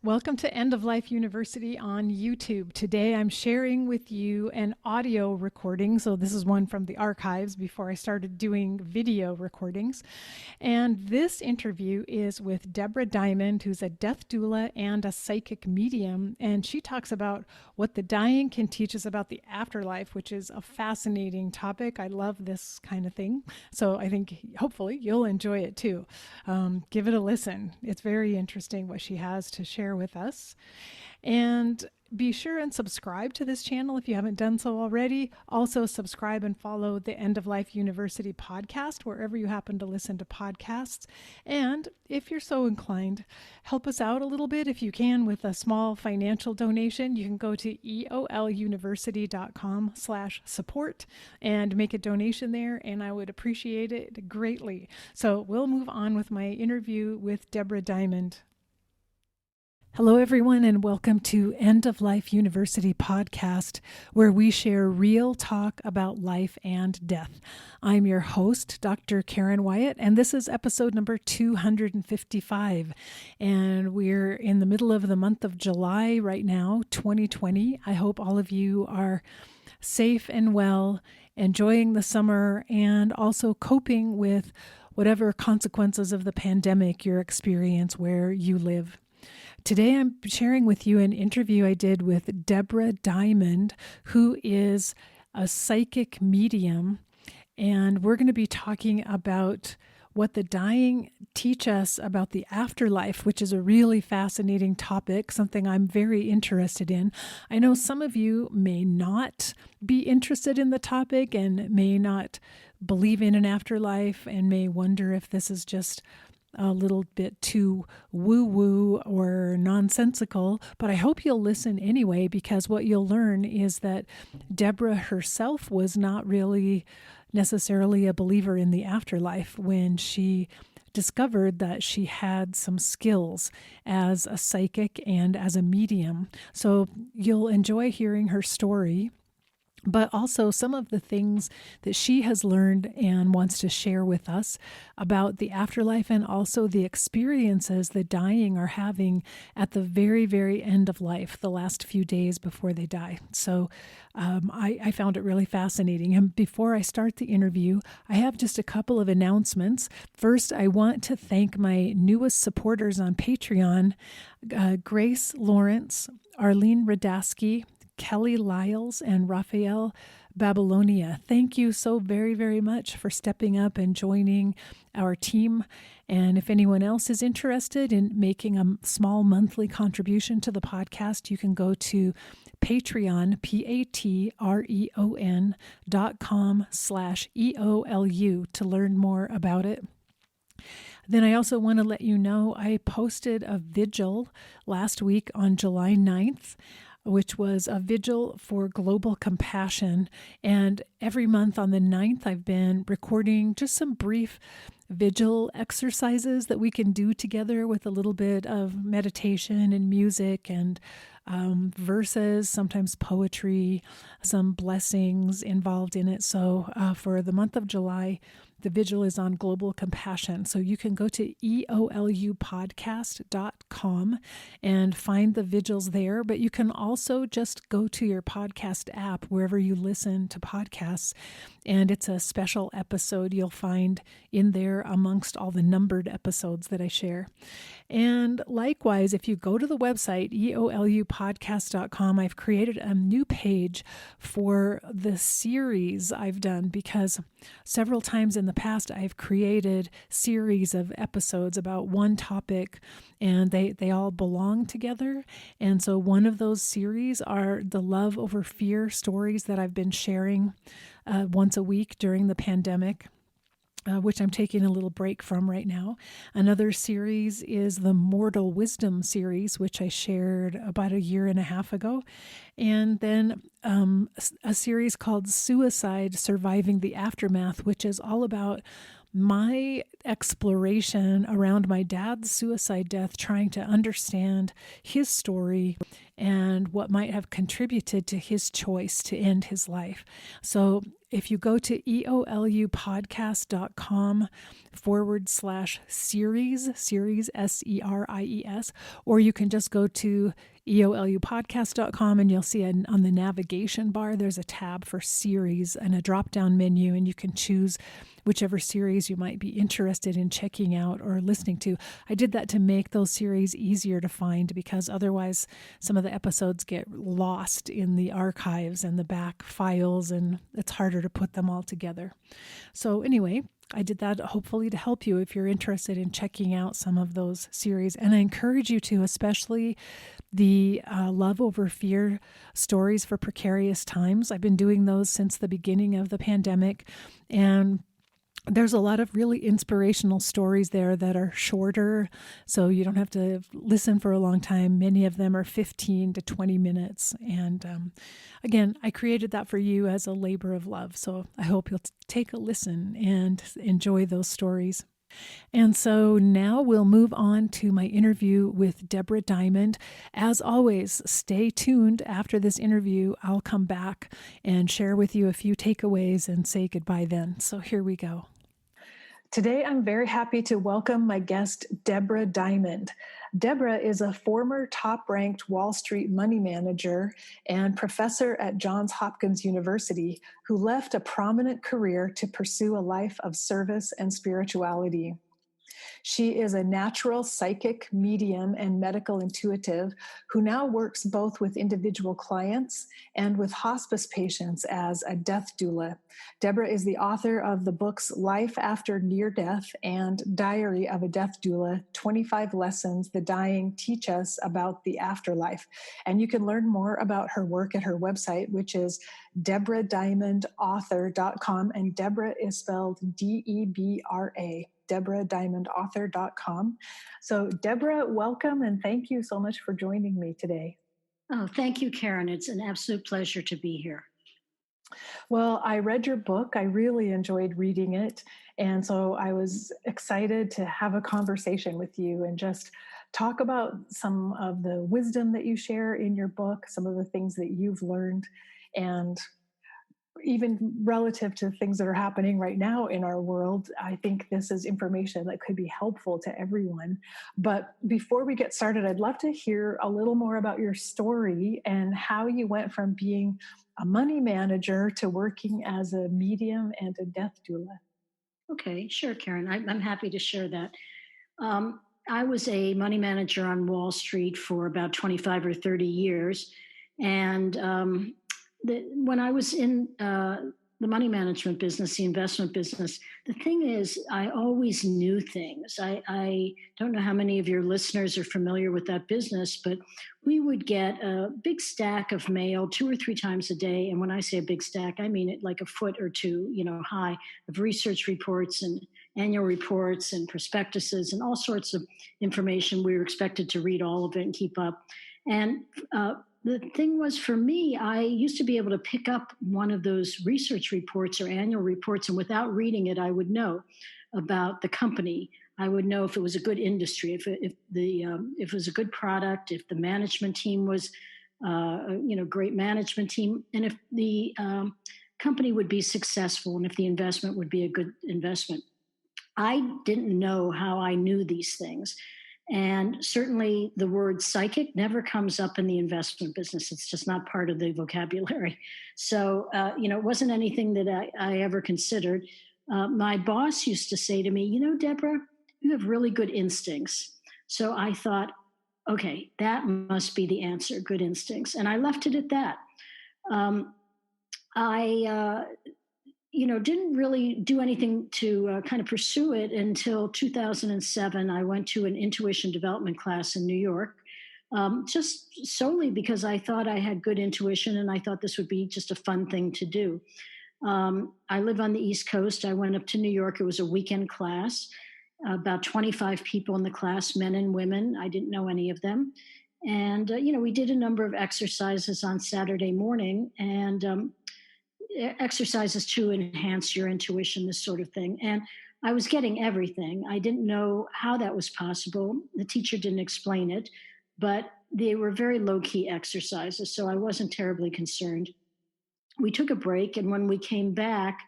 Welcome to End of Life University on YouTube. Today I'm sharing with you an audio recording. So this is one from the archives before I started doing video recordings. And this interview is with Deborah Diamond, who's a death doula and a psychic medium. And she talks about what the dying can teach us about the afterlife, which is a fascinating topic. I love this kind of thing. So I think hopefully you'll enjoy it too. Give it a listen. It's very interesting what she has to share with us. And be sure and subscribe to this channel if you haven't done so already. Also subscribe and follow the End of Life University podcast wherever you happen to listen to podcasts. And if you're so inclined, help us out a little bit if you can with a small financial donation. You can go to eoluniversity.com/support and make a donation there, and I would appreciate it greatly. So we'll move on with my interview with Deborah Diamond. Hello, everyone, and welcome to End of Life University podcast, where we share real talk about life and death. I'm your host, Dr. Karen Wyatt, and this is episode number 255. And we're in the middle of the month of July right now, 2020. I hope all of you are safe and well, enjoying the summer, and also coping with whatever consequences of the pandemic you experience where you live. Today, I'm sharing with you an interview I did with Deborah Diamond, who is a psychic medium, and we're going to be talking about what the dying teach us about the afterlife, which is a really fascinating topic, something I'm very interested in. I know some of you may not be interested in the topic and may not believe in an afterlife and may wonder if this is just a little bit too woo-woo or nonsensical, but I hope you'll listen anyway, because what you'll learn is that Deborah herself was not really necessarily a believer in the afterlife when she discovered that she had some skills as a psychic and as a medium. So you'll enjoy hearing her story, but also some of the things that she has learned and wants to share with us about the afterlife, and also the experiences the dying are having at the very, very end of life, the last few days before they die. So I found it really fascinating. And before I start the interview, I have just a couple of announcements. First, I want to thank my newest supporters on Patreon, Grace Lawrence, Arlene Radasky, Kelly Lyles, and Raphael Babylonia. Thank you so very, very much for stepping up and joining our team. And if anyone else is interested in making a small monthly contribution to the podcast, you can go to Patreon, patreon.com/EOLU to learn more about it. Then I also want to let you know I posted a vigil last week on July 9th, which was a vigil for global compassion. And every month on the 9th, I've been recording just some brief vigil exercises that we can do together with a little bit of meditation and music and verses, sometimes poetry, some blessings involved in it. So for the month of July, the vigil is on global compassion. So you can go to eolupodcast.com and find the vigils there, but you can also just go to your podcast app, wherever you listen to podcasts, and it's a special episode you'll find in there amongst all the numbered episodes that I share. And likewise, if you go to the website, eolupodcast.com, I've created a new page for the series I've done, because several times in the past, I've created series of episodes about one topic, and they all belong together. And so one of those series are the love over fear stories that I've been sharing once a week during the pandemic, which I'm taking a little break from right now. Another series is the Mortal Wisdom series, which I shared about a year and a half ago. And then a series called Suicide: Surviving the Aftermath, which is all about my exploration around my dad's suicide death, trying to understand his story and what might have contributed to his choice to end his life. So if you go to eolupodcast.com/series, series, or you can just go to eolupodcast.com and you'll see on the navigation bar, there's a tab for series and a drop-down menu, and you can choose whichever series you might be interested in checking out or listening to. I did that to make those series easier to find, because otherwise some of the episodes get lost in the archives and the back files, and it's harder to put them all together. So anyway, I did that hopefully to help you if you're interested in checking out some of those series. And I encourage you to, especially the Love Over Fear stories for precarious times. I've been doing those since the beginning of the pandemic, and there's a lot of really inspirational stories there that are shorter, so you don't have to listen for a long time. Many of them are 15 to 20 minutes. And again, I created that for you as a labor of love. So I hope you'll take a listen and enjoy those stories. And so now we'll move on to my interview with Deborah Diamond. As always, stay tuned. After this interview, I'll come back and share with you a few takeaways and say goodbye then. So here we go. Today, I'm very happy to welcome my guest, Deborah Diamond. Deborah is a former top-ranked Wall Street money manager and professor at Johns Hopkins University who left a prominent career to pursue a life of service and spirituality. She is a natural psychic, medium, and medical intuitive who now works both with individual clients and with hospice patients as a death doula. Deborah is the author of the books Life After Near Death and Diary of a Death Doula, 25 Lessons the Dying Teach Us About the Afterlife. And you can learn more about her work at her website, which is DebraDiamondAuthor.com, and Deborah is spelled Debra. DebraDiamondAuthor.com. So Deborah, welcome, and thank you so much for joining me today. Oh, thank you, Karen. It's an absolute pleasure to be here. Well, I read your book. I really enjoyed reading it. And so I was excited to have a conversation with you and just talk about some of the wisdom that you share in your book, some of the things that you've learned, and even relative to things that are happening right now in our world. I think this is information that could be helpful to everyone. But before we get started, I'd love to hear a little more about your story and how you went from being a money manager to working as a medium and a death doula. Okay, sure, Karen. I'm happy to share that. I was a money manager on Wall Street for about 25 or 30 years. And when I was in the money management business, the investment business, the thing is, I always knew things. I don't know how many of your listeners are familiar with that business, but we would get a big stack of mail 2 or 3 times a day. And when I say a big stack, I mean it like a foot or two, high, of research reports and annual reports and prospectuses and all sorts of information. We were expected to read all of it and keep up. And the thing was, for me, I used to be able to pick up one of those research reports or annual reports, and without reading it, I would know about the company. I would know if it was a good industry, if it was a good product, if the management team was, great management team, and if the company would be successful, and if the investment would be a good investment. I didn't know how I knew these things. And certainly the word psychic never comes up in the investment business. It's just not part of the vocabulary. So, it wasn't anything that I ever considered. My boss used to say to me, Deborah, you have really good instincts. So I thought, okay, that must be the answer, good instincts. And I left it at that. I didn't really do anything to kind of pursue it until 2007. I went to an intuition development class in New York, just solely because I thought I had good intuition and I thought this would be just a fun thing to do. I live on the East Coast. I went up to New York. It was a weekend class, about 25 people in the class, men and women. I didn't know any of them. And, we did a number of exercises on Saturday morning, and exercises to enhance your intuition, this sort of thing. And I was getting everything. I didn't know how that was possible. The teacher didn't explain it, but they were very low-key exercises, so I wasn't terribly concerned. we took a break, and when we came back,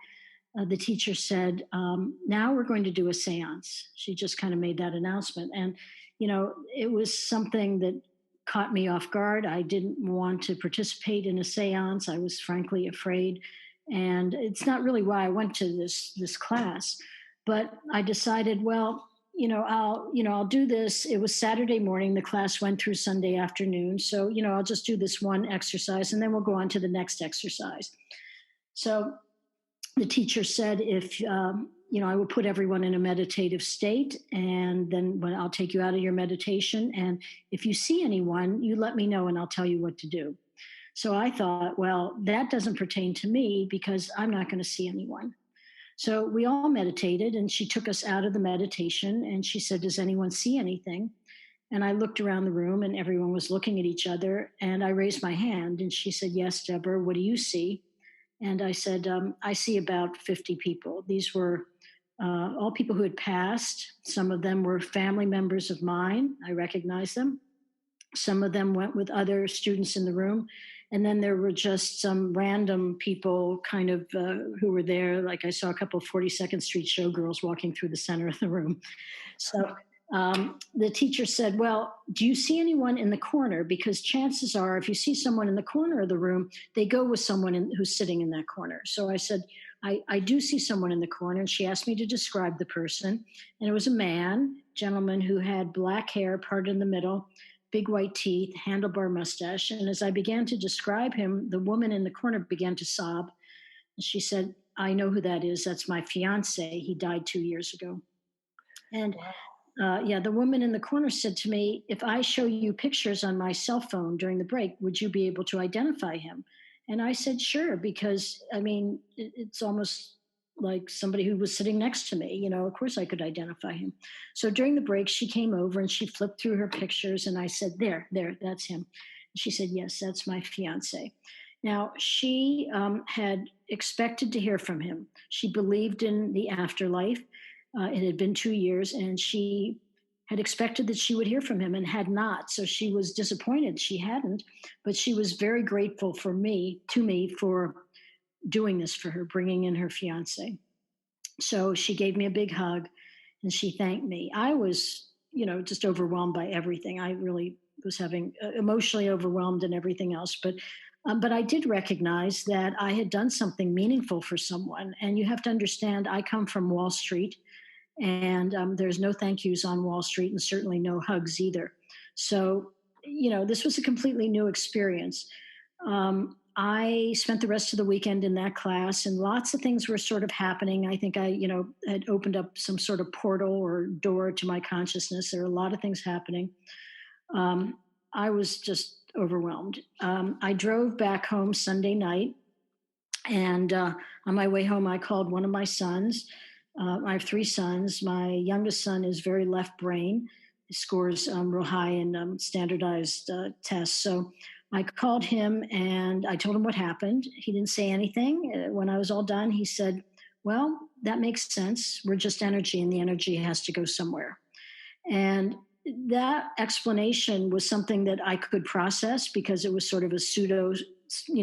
the teacher said, now we're going to do a seance. She just kind of made that announcement. And, it was something that caught me off guard. I didn't want to participate in a seance. I was frankly afraid. And it's not really why I went to this class. But I decided, well, I'll do this. It was Saturday morning. The class went through Sunday afternoon. So, I'll just do this one exercise and then we'll go on to the next exercise. So the teacher said if I would put everyone in a meditative state, and then when I'll take you out of your meditation, and if you see anyone, you let me know and I'll tell you what to do. So I thought, well, that doesn't pertain to me because I'm not going to see anyone. So we all meditated, and she took us out of the meditation and she said, does anyone see anything? And I looked around the room and everyone was looking at each other, and I raised my hand and she said, yes, Deborah, what do you see? And I said, I see about 50 people. These were all people who had passed. Some of them were family members of mine. I recognize them. Some of them went with other students in the room. And then there were just some random people kind of who were there. Like I saw a couple of 42nd Street showgirls walking through the center of the room. So the teacher said, well, do you see anyone in the corner? Because chances are, if you see someone in the corner of the room, they go with someone who's sitting in that corner. So I said, I do see someone in the corner. And she asked me to describe the person. And it was a gentleman who had black hair parted in the middle, big white teeth, handlebar mustache. And as I began to describe him, the woman in the corner began to sob. And she said, I know who that is. That's my fiance. He died 2 years ago. And the woman in the corner said to me, if I show you pictures on my cell phone during the break, would you be able to identify him? And I said, sure, because it's almost like somebody who was sitting next to me. Of course I could identify him. So during the break, she came over and she flipped through her pictures, and I said, there, that's him. And she said, yes, that's my fiance. Now, she had expected to hear from him. She believed in the afterlife. It had been 2 years, and she had expected that she would hear from him and had not. So she was disappointed she hadn't, but she was very grateful to me for doing this for her, bringing in her fiance. So she gave me a big hug and she thanked me. I was, just overwhelmed by everything. I really was having emotionally overwhelmed and everything else. But I did recognize that I had done something meaningful for someone. And you have to understand, I come from Wall Street. And there's no thank yous on Wall Street, and certainly no hugs either. So, this was a completely new experience. I spent the rest of the weekend in that class, and lots of things were sort of happening. I think I, had opened up some sort of portal or door to my consciousness. There were a lot of things happening. I was just overwhelmed. I drove back home Sunday night, and on my way home, I called one of my sons. I have 3 sons. My youngest son is very left brain. He scores real high in standardized tests. So I called him and I told him what happened. He didn't say anything. When I was all done, he said, well, that makes sense. We're just energy, and the energy has to go somewhere. And that explanation was something that I could process because it was sort of a pseudo,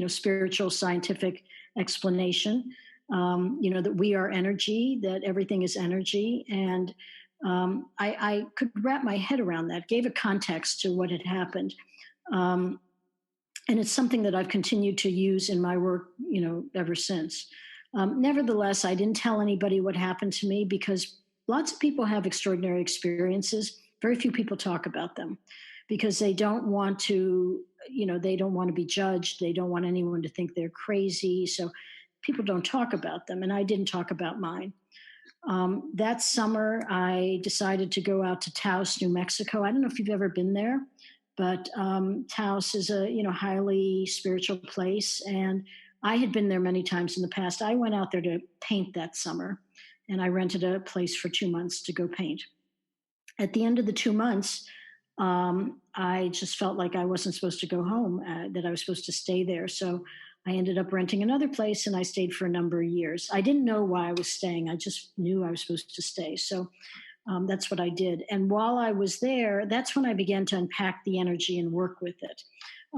spiritual scientific explanation. That we are energy, that everything is energy. And I could wrap my head around that, gave a context to what had happened. And it's something that I've continued to use in my work, ever since. Nevertheless, I didn't tell anybody what happened to me because lots of people have extraordinary experiences. Very few people talk about them because they don't want to, they don't want to be judged. They don't want anyone to think they're crazy. So people don't talk about them, and I didn't talk about mine. That summer, I decided to go out to Taos, New Mexico. I don't know if you've ever been there, but Taos is a highly spiritual place, and I had been there many times in the past. I went out there to paint that summer, and I rented a place for 2 months to go paint. At the end of the 2 months, I just felt like I wasn't supposed to go home, that I was supposed to stay there. So I ended up renting another place, and I stayed for a number of years. I didn't know why I was staying. I just knew I was supposed to stay. So That's what I did. And while I was there, that's when I began to unpack the energy and work with it.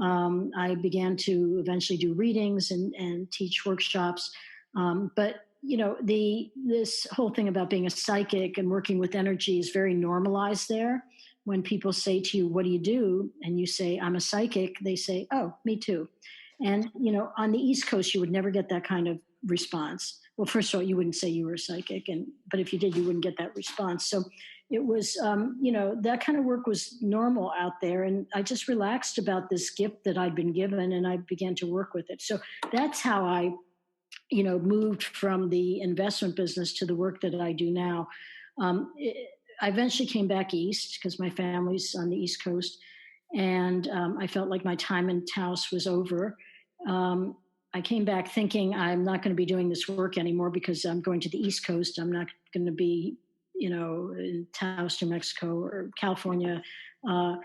I began to eventually do readings and teach workshops. But this whole thing about being a psychic and working with energy is very normalized there. When people say to you, "What do you do?" and you say, "I'm a psychic," they say, "Oh, me too." And on the East Coast, you would never get that kind of response. Well, first of all, you wouldn't say you were a psychic, but if you did, you wouldn't get that response. So it was, that kind of work was normal out there, and I just relaxed about this gift that I'd been given, and I began to work with it. So that's how I, moved from the investment business to the work that I do now. I eventually came back east because my family's on the East Coast, and I felt like my time in Taos was over. Um, I came back thinking I'm not going to be doing this work anymore because I'm going to the East Coast. I'm not going to be, in Taos, New Mexico, or California, uh,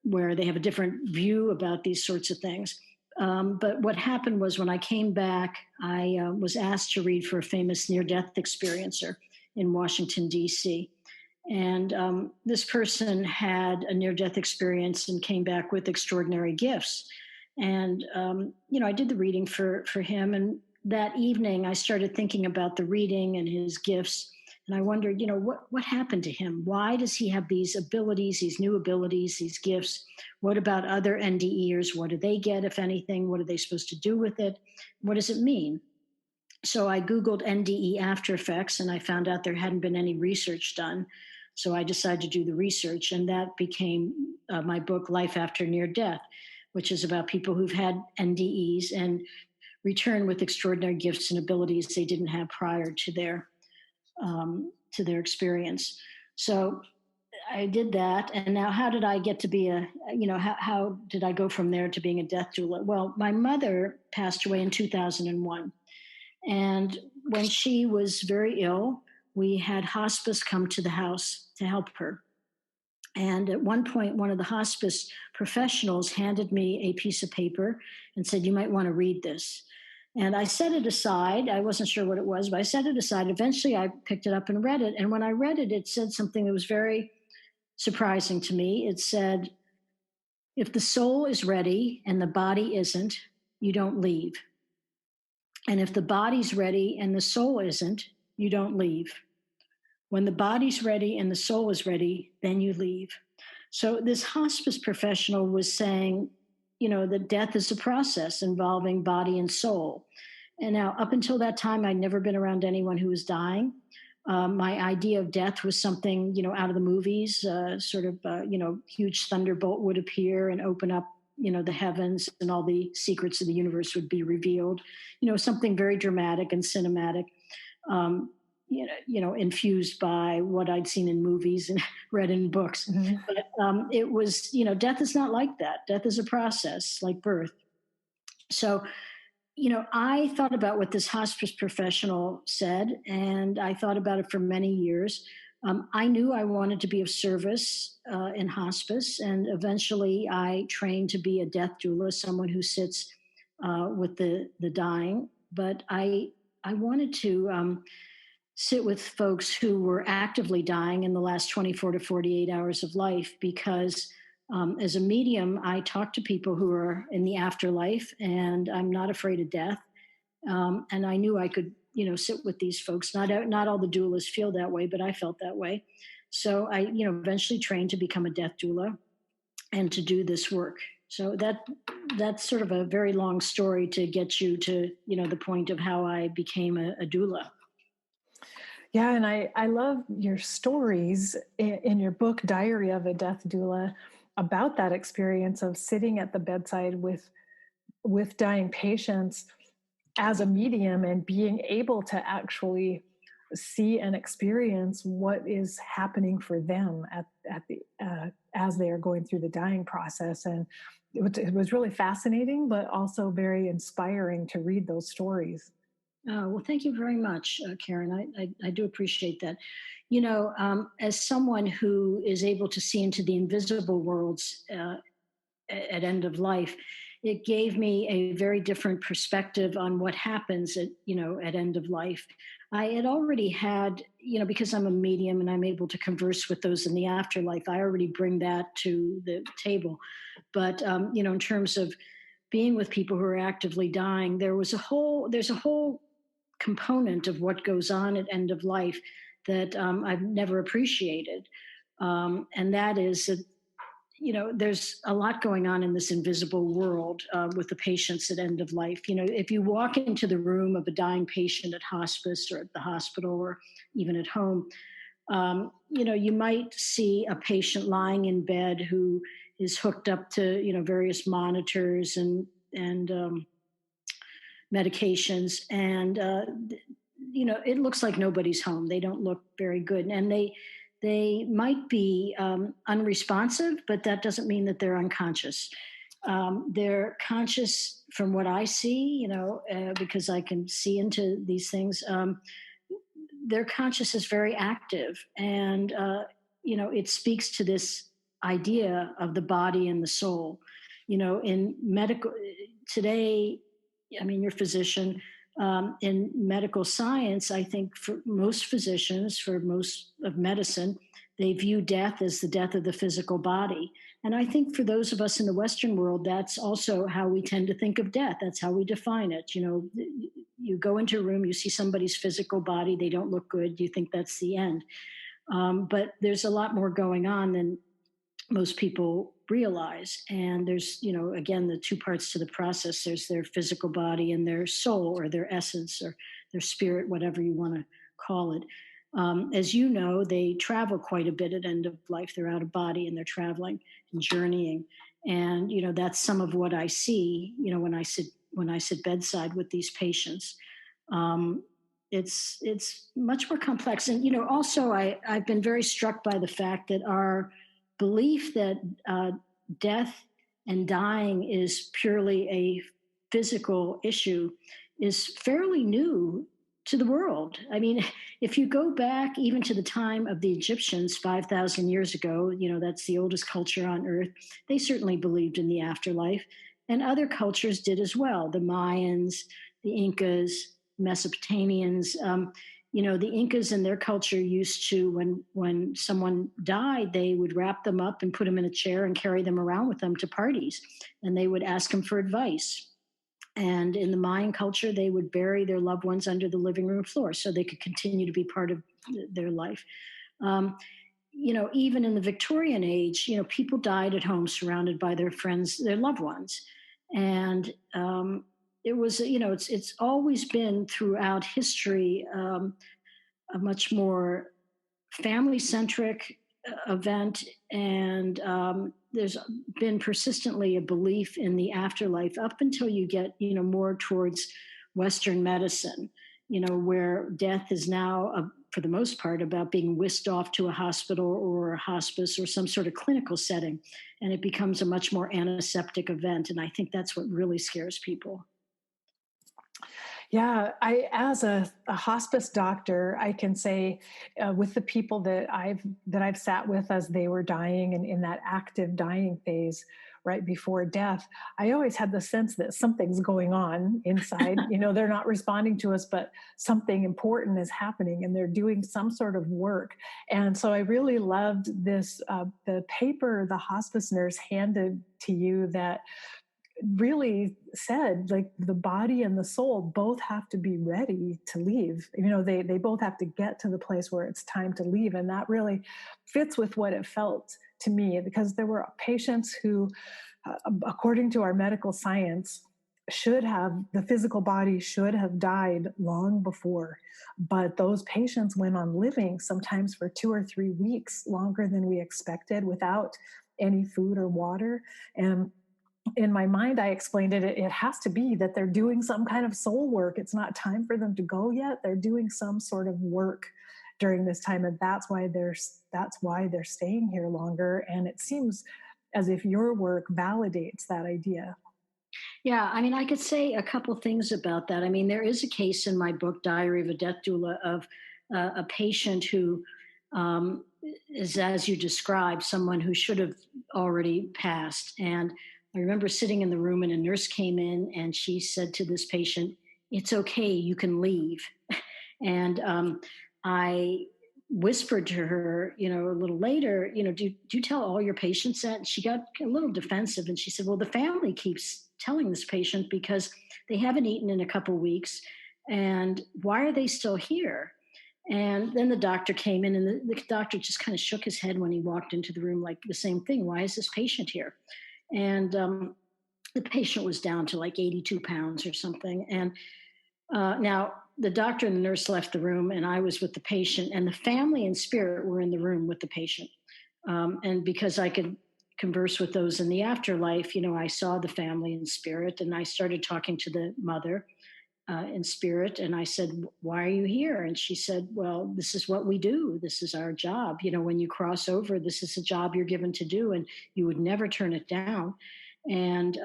where they have a different view about these sorts of things. But what happened was when I came back, I was asked to read for a famous near death experiencer in Washington, D.C. And this person had a near death experience and came back with extraordinary gifts. And, I did the reading for him. And that evening, I started thinking about the reading and his gifts. And I wondered, what happened to him? Why does he have these abilities, these new abilities, these gifts? What about other NDEers? What do they get, if anything? What are they supposed to do with it? What does it mean? So I Googled NDE after effects, and I found out there hadn't been any research done. So I decided to do the research, and that became my book, Life After Near Death, which is about people who've had NDEs and return with extraordinary gifts and abilities they didn't have prior to their experience. So I did that. And now, how did I get to be how did I go from there to being a death doula? Well, my mother passed away in 2001. And when she was very ill, we had hospice come to the house to help her. And at one point, one of the hospice professionals handed me a piece of paper and said, "You might want to read this." And I set it aside. I wasn't sure what it was, but I set it aside. Eventually, I picked it up and read it. And when I read it, it said something that was very surprising to me. It said, "If the soul is ready and the body isn't, you don't leave. And if the body's ready and the soul isn't, you don't leave. When the body's ready and the soul is ready, then you leave." So this hospice professional was saying, that death is a process involving body and soul. And now, up until that time, I'd never been around anyone who was dying. My idea of death was something, out of the movies, huge thunderbolt would appear and open up, the heavens, and all the secrets of the universe would be revealed, something very dramatic and cinematic. Infused by what I'd seen in movies and read in books. Mm-hmm. But it was, death is not like that. Death is a process like birth. So, I thought about what this hospice professional said, and I thought about it for many years. I knew I wanted to be of service in hospice, and eventually I trained to be a death doula, someone who sits with the dying. But I wanted to sit with folks who were actively dying in the last 24 to 48 hours of life because as a medium, I talk to people who are in the afterlife, and I'm not afraid of death. And I knew I could, sit with these folks. Not all the doulas feel that way, but I felt that way. So I, eventually trained to become a death doula and to do this work. So that's sort of a very long story to get you to, the point of how I became a doula. Yeah, and I love your stories in your book, Diary of a Death Doula, about that experience of sitting at the bedside with dying patients as a medium and being able to actually see and experience what is happening for them at the as they are going through the dying process. And it was really fascinating, but also very inspiring to read those stories. Well, thank you very much, Karen. I do appreciate that. As someone who is able to see into the invisible worlds at end of life, it gave me a very different perspective on what happens at, at end of life. I had already had, because I'm a medium and I'm able to converse with those in the afterlife, I already bring that to the table. But, in terms of being with people who are actively dying, there's a whole component of what goes on at end of life that I've never appreciated. And that is that, there's a lot going on in this invisible world with the patients at end of life. If you walk into the room of a dying patient at hospice or at the hospital or even at home, you might see a patient lying in bed who is hooked up to, various monitors and medications, and it looks like nobody's home. They don't look very good, and they might be unresponsive, but that doesn't mean that they're unconscious. They're conscious from what I see, because I can see into these things. Their conscious is very active, and it speaks to this idea of the body and the soul. In medical today, I mean, you're a physician. In medical science, I think for most physicians, for most of medicine, they view death as the death of the physical body. And I think for those of us in the Western world, that's also how we tend to think of death. That's how we define it. You go into a room, you see somebody's physical body, they don't look good, you think that's the end. But there's a lot more going on than most people realize. And there's, again, the two parts to the process. There's their physical body and their soul or their essence or their spirit, whatever you want to call it. As you know, they travel quite a bit at end of life. They're out of body and they're traveling and journeying. And, that's some of what I see, when I sit bedside with these patients. It's much more complex. And, also I've been very struck by the fact that our belief that death and dying is purely a physical issue is fairly new to the world. I mean, if you go back even to the time of the Egyptians 5,000 years ago, that's the oldest culture on earth, they certainly believed in the afterlife. And other cultures did as well. The Mayans, the Incas, Mesopotamians. The Incas in their culture used to, when someone died, they would wrap them up and put them in a chair and carry them around with them to parties. And they would ask them for advice. And in the Mayan culture, they would bury their loved ones under the living room floor so they could continue to be part of their life. Even in the Victorian age, people died at home surrounded by their friends, their loved ones. And it was, it's always been throughout history a much more family centric event. And there's been persistently a belief in the afterlife up until you get, more towards Western medicine, where death is now, for the most part, about being whisked off to a hospital or a hospice or some sort of clinical setting. And it becomes a much more antiseptic event. And I think that's what really scares people. Yeah, as a hospice doctor, I can say with the people that I've sat with as they were dying and in that active dying phase right before death, I always had the sense that something's going on inside. They're not responding to us, but something important is happening, and they're doing some sort of work. And so I really loved this the paper the hospice nurse handed to you that really said, like, the body and the soul both have to be ready to leave. They both have to get to the place where it's time to leave. And that really fits with what it felt to me, because there were patients who, according to our medical science, the physical body should have died long before. But those patients went on living sometimes for 2 or 3 weeks longer than we expected without any food or water. And in my mind, I explained it has to be that they're doing some kind of soul work. It's not time for them to go yet. They're doing some sort of work during this time, and that's why they're staying here longer. And it seems as if your work validates that idea. Yeah, I mean, I could say a couple things about that. I mean, there is a case in my book, Diary of a Death Doula, of a patient who is, as you described, someone who should have already passed. And I remember sitting in the room and a nurse came in and she said to this patient, "It's okay, you can leave." And I whispered to her, a little later, do you tell all your patients that? And she got a little defensive and she said, well, the family keeps telling this patient because they haven't eaten in a couple weeks. And why are they still here? And then the doctor came in, and the doctor just kind of shook his head when he walked into the room, like the same thing. Why is this patient here? And the patient was down to like 82 pounds or something. And now, the doctor and the nurse left the room, and I was with the patient, and the family and spirit were in the room with the patient. And because I could converse with those in the afterlife, I saw the family in spirit, and I started talking to the mother in spirit. And I said, "Why are you here?" And she said, "Well, this is what we do. This is our job. When you cross over, this is a job you're given to do, and you would never turn it down." And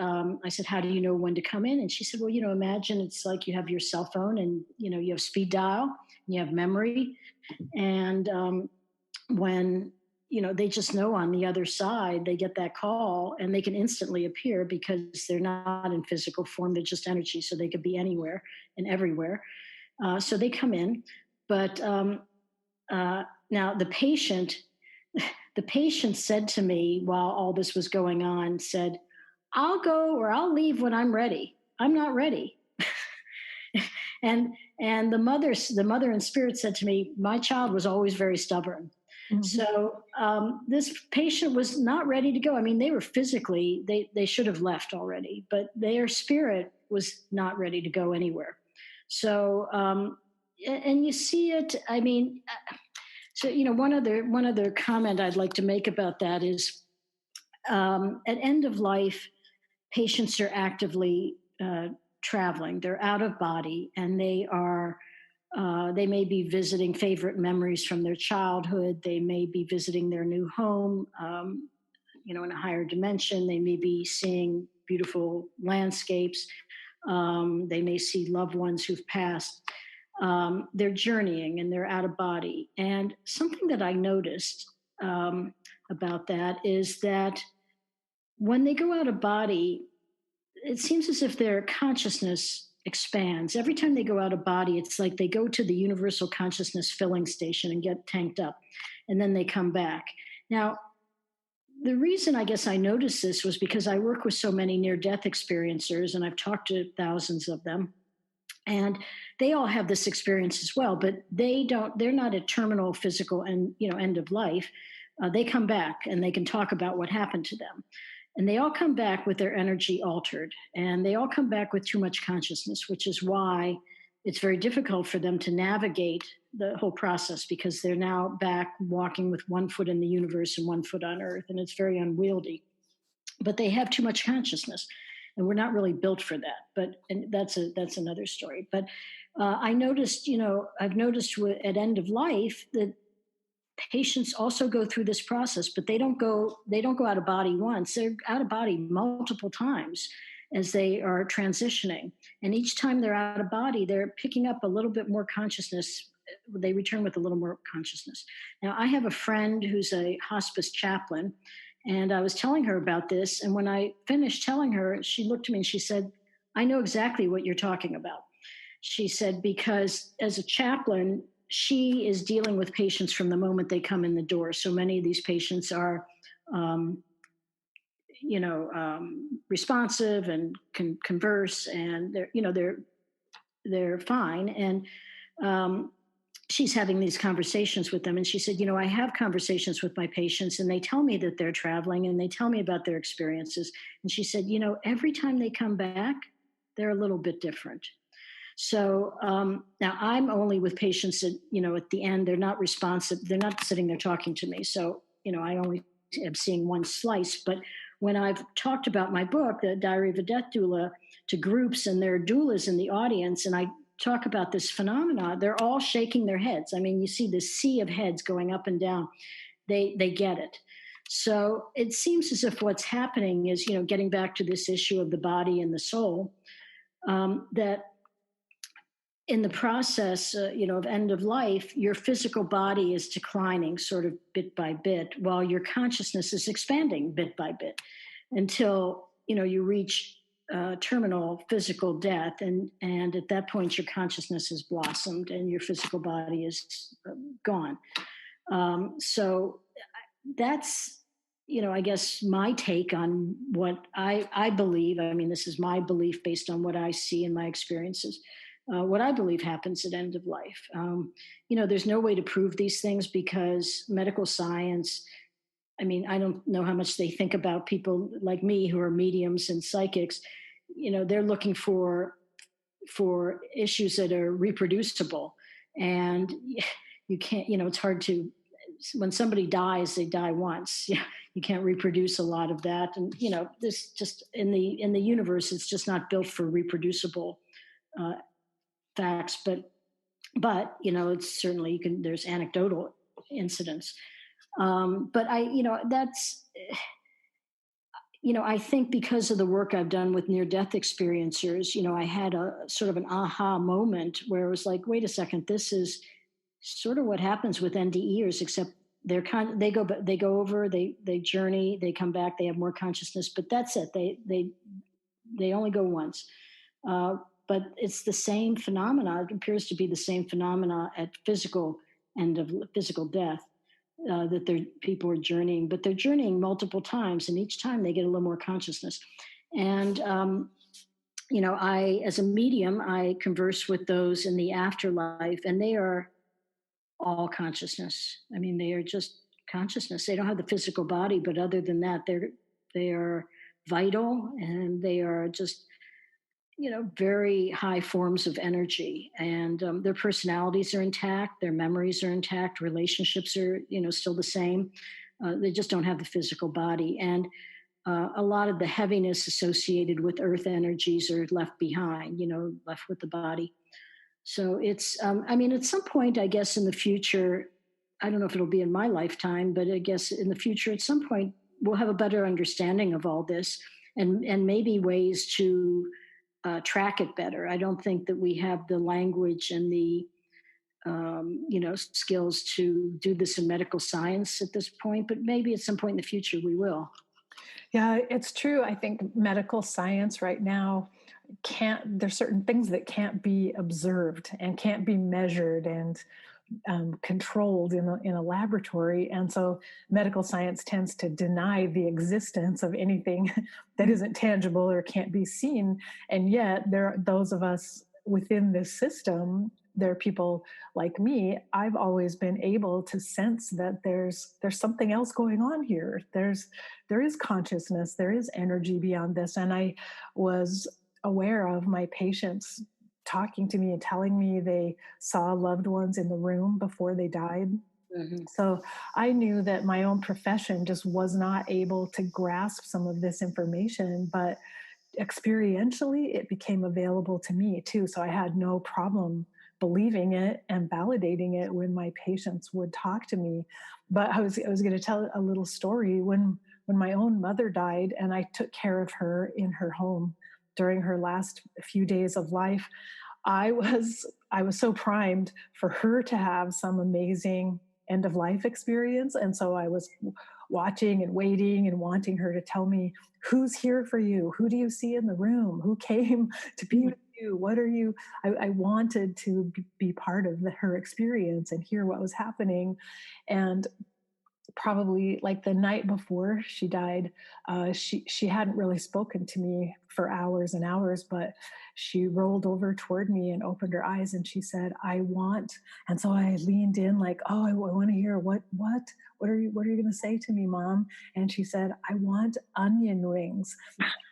I said, "How do you know when to come in?" And she said, "Well, imagine it's like you have your cell phone and, you have speed dial and you have memory. And when, they just know on the other side, they get that call and they can instantly appear because they're not in physical form. They're just energy. So they could be anywhere and everywhere. So they come in. But now the patient said to me while all this was going on, said, "I'll go or I'll leave when I'm ready. I'm not ready." and the mother in spirit said to me, "My child was always very stubborn." Mm-hmm. So this patient was not ready to go. I mean, they were physically, they should have left already, but their spirit was not ready to go anywhere. So and you see it. I mean, so one other comment I'd like to make about that is at end of life, patients are actively traveling. They're out of body, and they may be visiting favorite memories from their childhood. They may be visiting their new home, in a higher dimension. They may be seeing beautiful landscapes. They may see loved ones who've passed. They're journeying and they're out of body. And something that I noticed about that is that when they go out of body, it seems as if their consciousness expands. Every time they go out of body, it's like they go to the universal consciousness filling station and get tanked up, and then they come back. Now, the reason I guess I noticed this was because I work with so many near-death experiencers, and I've talked to thousands of them, and they all have this experience as well, but they're not at terminal physical and, end of life. They come back and they can talk about what happened to them. And they all come back with their energy altered, and they all come back with too much consciousness, which is why it's very difficult for them to navigate the whole process, because they're now back walking with one foot in the universe and one foot on earth, and it's very unwieldy. But they have too much consciousness, and we're not really built for that. And that's another story. But I noticed, I've noticed at end of life that patients also go through this process, but they don't go out of body once. They're out of body multiple times as they are transitioning. And each time they're out of body, they're picking up a little bit more consciousness. They return with a little more consciousness. Now, I have a friend who's a hospice chaplain, and I was telling her about this. And when I finished telling her, she looked at me and she said, "I know exactly what you're talking about." She said, because as a chaplain, she is dealing with patients from the moment they come in the door. So many of these patients are, responsive and can converse, and they're fine. And she's having these conversations with them. And she said, I have conversations with my patients, and they tell me that they're traveling, and they tell me about their experiences. And she said, every time they come back, they're a little bit different. So now I'm only with patients that, at the end, they're not responsive. They're not sitting there talking to me. So, I only am seeing one slice. But when I've talked about my book, The Diary of a Death Doula, to groups, and there are doulas in the audience, and I talk about this phenomena, they're all shaking their heads. I mean, you see this sea of heads going up and down. They get it. So it seems as if what's happening is, getting back to this issue of the body and the soul, that in the process, of end of life, your physical body is declining sort of bit by bit, while your consciousness is expanding bit by bit, until you reach terminal physical death, and at that point your consciousness has blossomed and your physical body is gone. So that's, I guess my take on what I believe. I mean, this is my belief based on what I see in my experiences. What I believe happens at end of life. There's no way to prove these things because medical science, I mean, I don't know how much they think about people like me who are mediums and psychics. They're looking for issues that are reproducible, and you can't. It's hard to. When somebody dies, they die once. You can't reproduce a lot of that, and this just in the universe, it's just not built for reproducible uh, facts. But it's certainly there's anecdotal incidents. But that's, I think because of the work I've done with near death experiencers, I had a sort of an aha moment where it was like, wait a second, this is sort of what happens with NDEers, except they go over, they journey, they come back, they have more consciousness, but that's it. They only go once. But it's the same phenomena. It appears to be the same phenomena at end of physical death. That people are journeying, but they're journeying multiple times, and each time they get a little more consciousness. And I, as a medium, I converse with those in the afterlife, and they are all consciousness. I mean, they are just consciousness. They don't have the physical body, but other than that, they are vital, and they are just very high forms of energy, and their personalities are intact, their memories are intact, relationships are, still the same. They just don't have the physical body. And a lot of the heaviness associated with earth energies are left behind, left with the body. So it's, at some point, I guess in the future, I don't know if it'll be in my lifetime, but I guess in the future, at some point, we'll have a better understanding of all this, and maybe ways to track it better. I don't think that we have the language and the skills to do this in medical science at this point, but maybe at some point in the future we will. Yeah, it's true. I think medical science right now there's certain things that can't be observed and can't be measured and controlled in a laboratory. And so medical science tends to deny the existence of anything that isn't tangible or can't be seen. And yet there are those of us within this system, there are people like me. I've always been able to sense that there's something else going on here. There is consciousness, there is energy beyond this. And I was aware of my patients talking to me and telling me they saw loved ones in the room before they died. Mm-hmm. So I knew that my own profession just was not able to grasp some of this information, but experientially it became available to me too. So I had no problem believing it and validating it when my patients would talk to me. But I was going to tell a little story when my own mother died and I took care of her in her home during her last few days of life. I was so primed for her to have some amazing end of life experience. And so I was watching and waiting and wanting her to tell me, who's here for you? Who do you see in the room? Who came to be with you? What are you? I wanted to be part of her experience and hear what was happening. And probably like the night before she died, she hadn't really spoken to me for hours and hours, but she rolled over toward me and opened her eyes and she said, "I want." And so I leaned in like, "Oh, I want to hear what are you going to say to me, Mom?" And she said, "I want onion rings."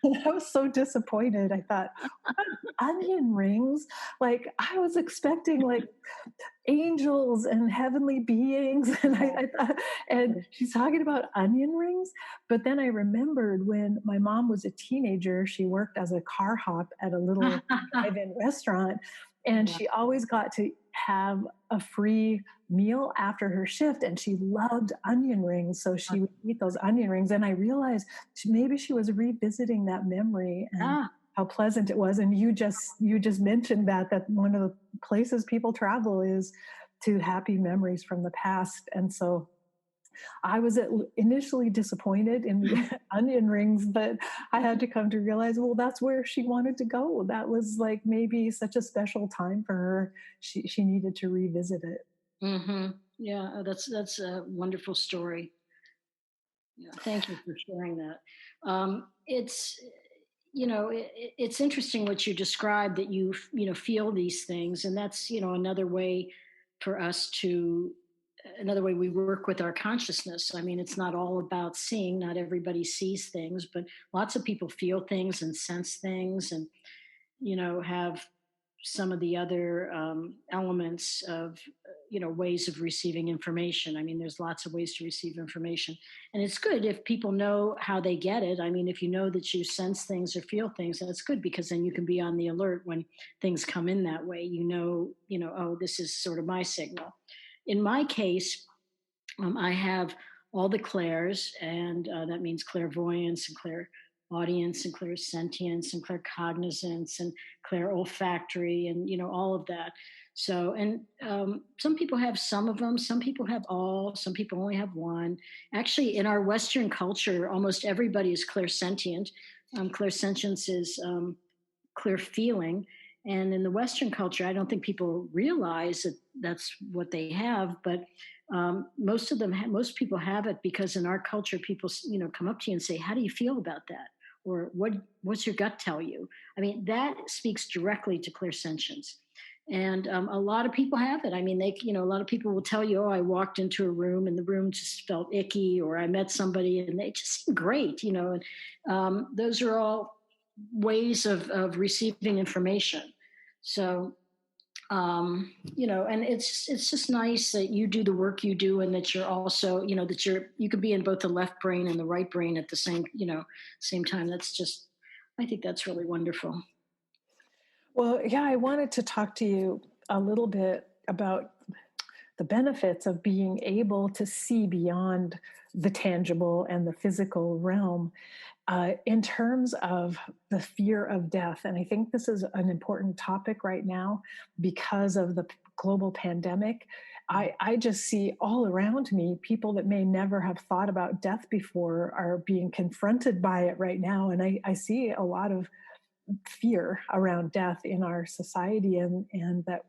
I was so disappointed. I thought, what, onion rings? Like I was expecting like angels and heavenly beings, and I thought, and she's talking about onion rings. But then I remembered when my mom was a teenager, she worked as a car hop at a little drive-in restaurant, and she always got to have a free meal after her shift, and she loved onion rings, so she would eat those onion rings. And I realized maybe she was revisiting that memory and how pleasant it was. And you just mentioned that one of the places people travel is to happy memories from the past. And so I was initially disappointed in the onion rings, but I had to come to realize, well, that's where she wanted to go. That was like maybe such a special time for her. She needed to revisit it. Hmm. Yeah, that's a wonderful story. Yeah, thank you for sharing that. It's it's interesting what you described, that you feel these things, and that's another way for us to another way we work with our consciousness. I mean, it's not all about seeing. Not everybody sees things, but lots of people feel things and sense things, and have some of the other elements of ways of receiving information. I mean, there's lots of ways to receive information, and it's good if people know how they get it. I mean, if you know that you sense things or feel things, that's good, because then you can be on the alert when things come in that way. Oh, this is sort of my signal. In my case, I have all the clairs, and that means clairvoyance and clairaudience and clairsentience and claircognizance and clairolfactory, and all of that. So, and some people have some of them, some people have all, some people only have one. Actually, in our Western culture, almost everybody is clairsentient. Clairsentience is clear feeling. And in the Western culture, I don't think people realize that that's what they have, but most people have it, because in our culture, people come up to you and say, "How do you feel about that?" Or what's your gut tell you? I mean, that speaks directly to clairsentience. And a lot of people have it. I mean, a lot of people will tell you, "Oh, I walked into a room and the room just felt icky," or "I met somebody and they just seemed great," And those are all ways of receiving information. So, and it's just nice that you do the work you do, and that you're also, that you could be in both the left brain and the right brain at the same time. I think that's really wonderful. Well, yeah, I wanted to talk to you a little bit about the benefits of being able to see beyond the tangible and the physical realm, in terms of the fear of death. And I think this is an important topic right now because of the global pandemic. I just see all around me people that may never have thought about death before are being confronted by it right now. And I see a lot of fear around death in our society, and that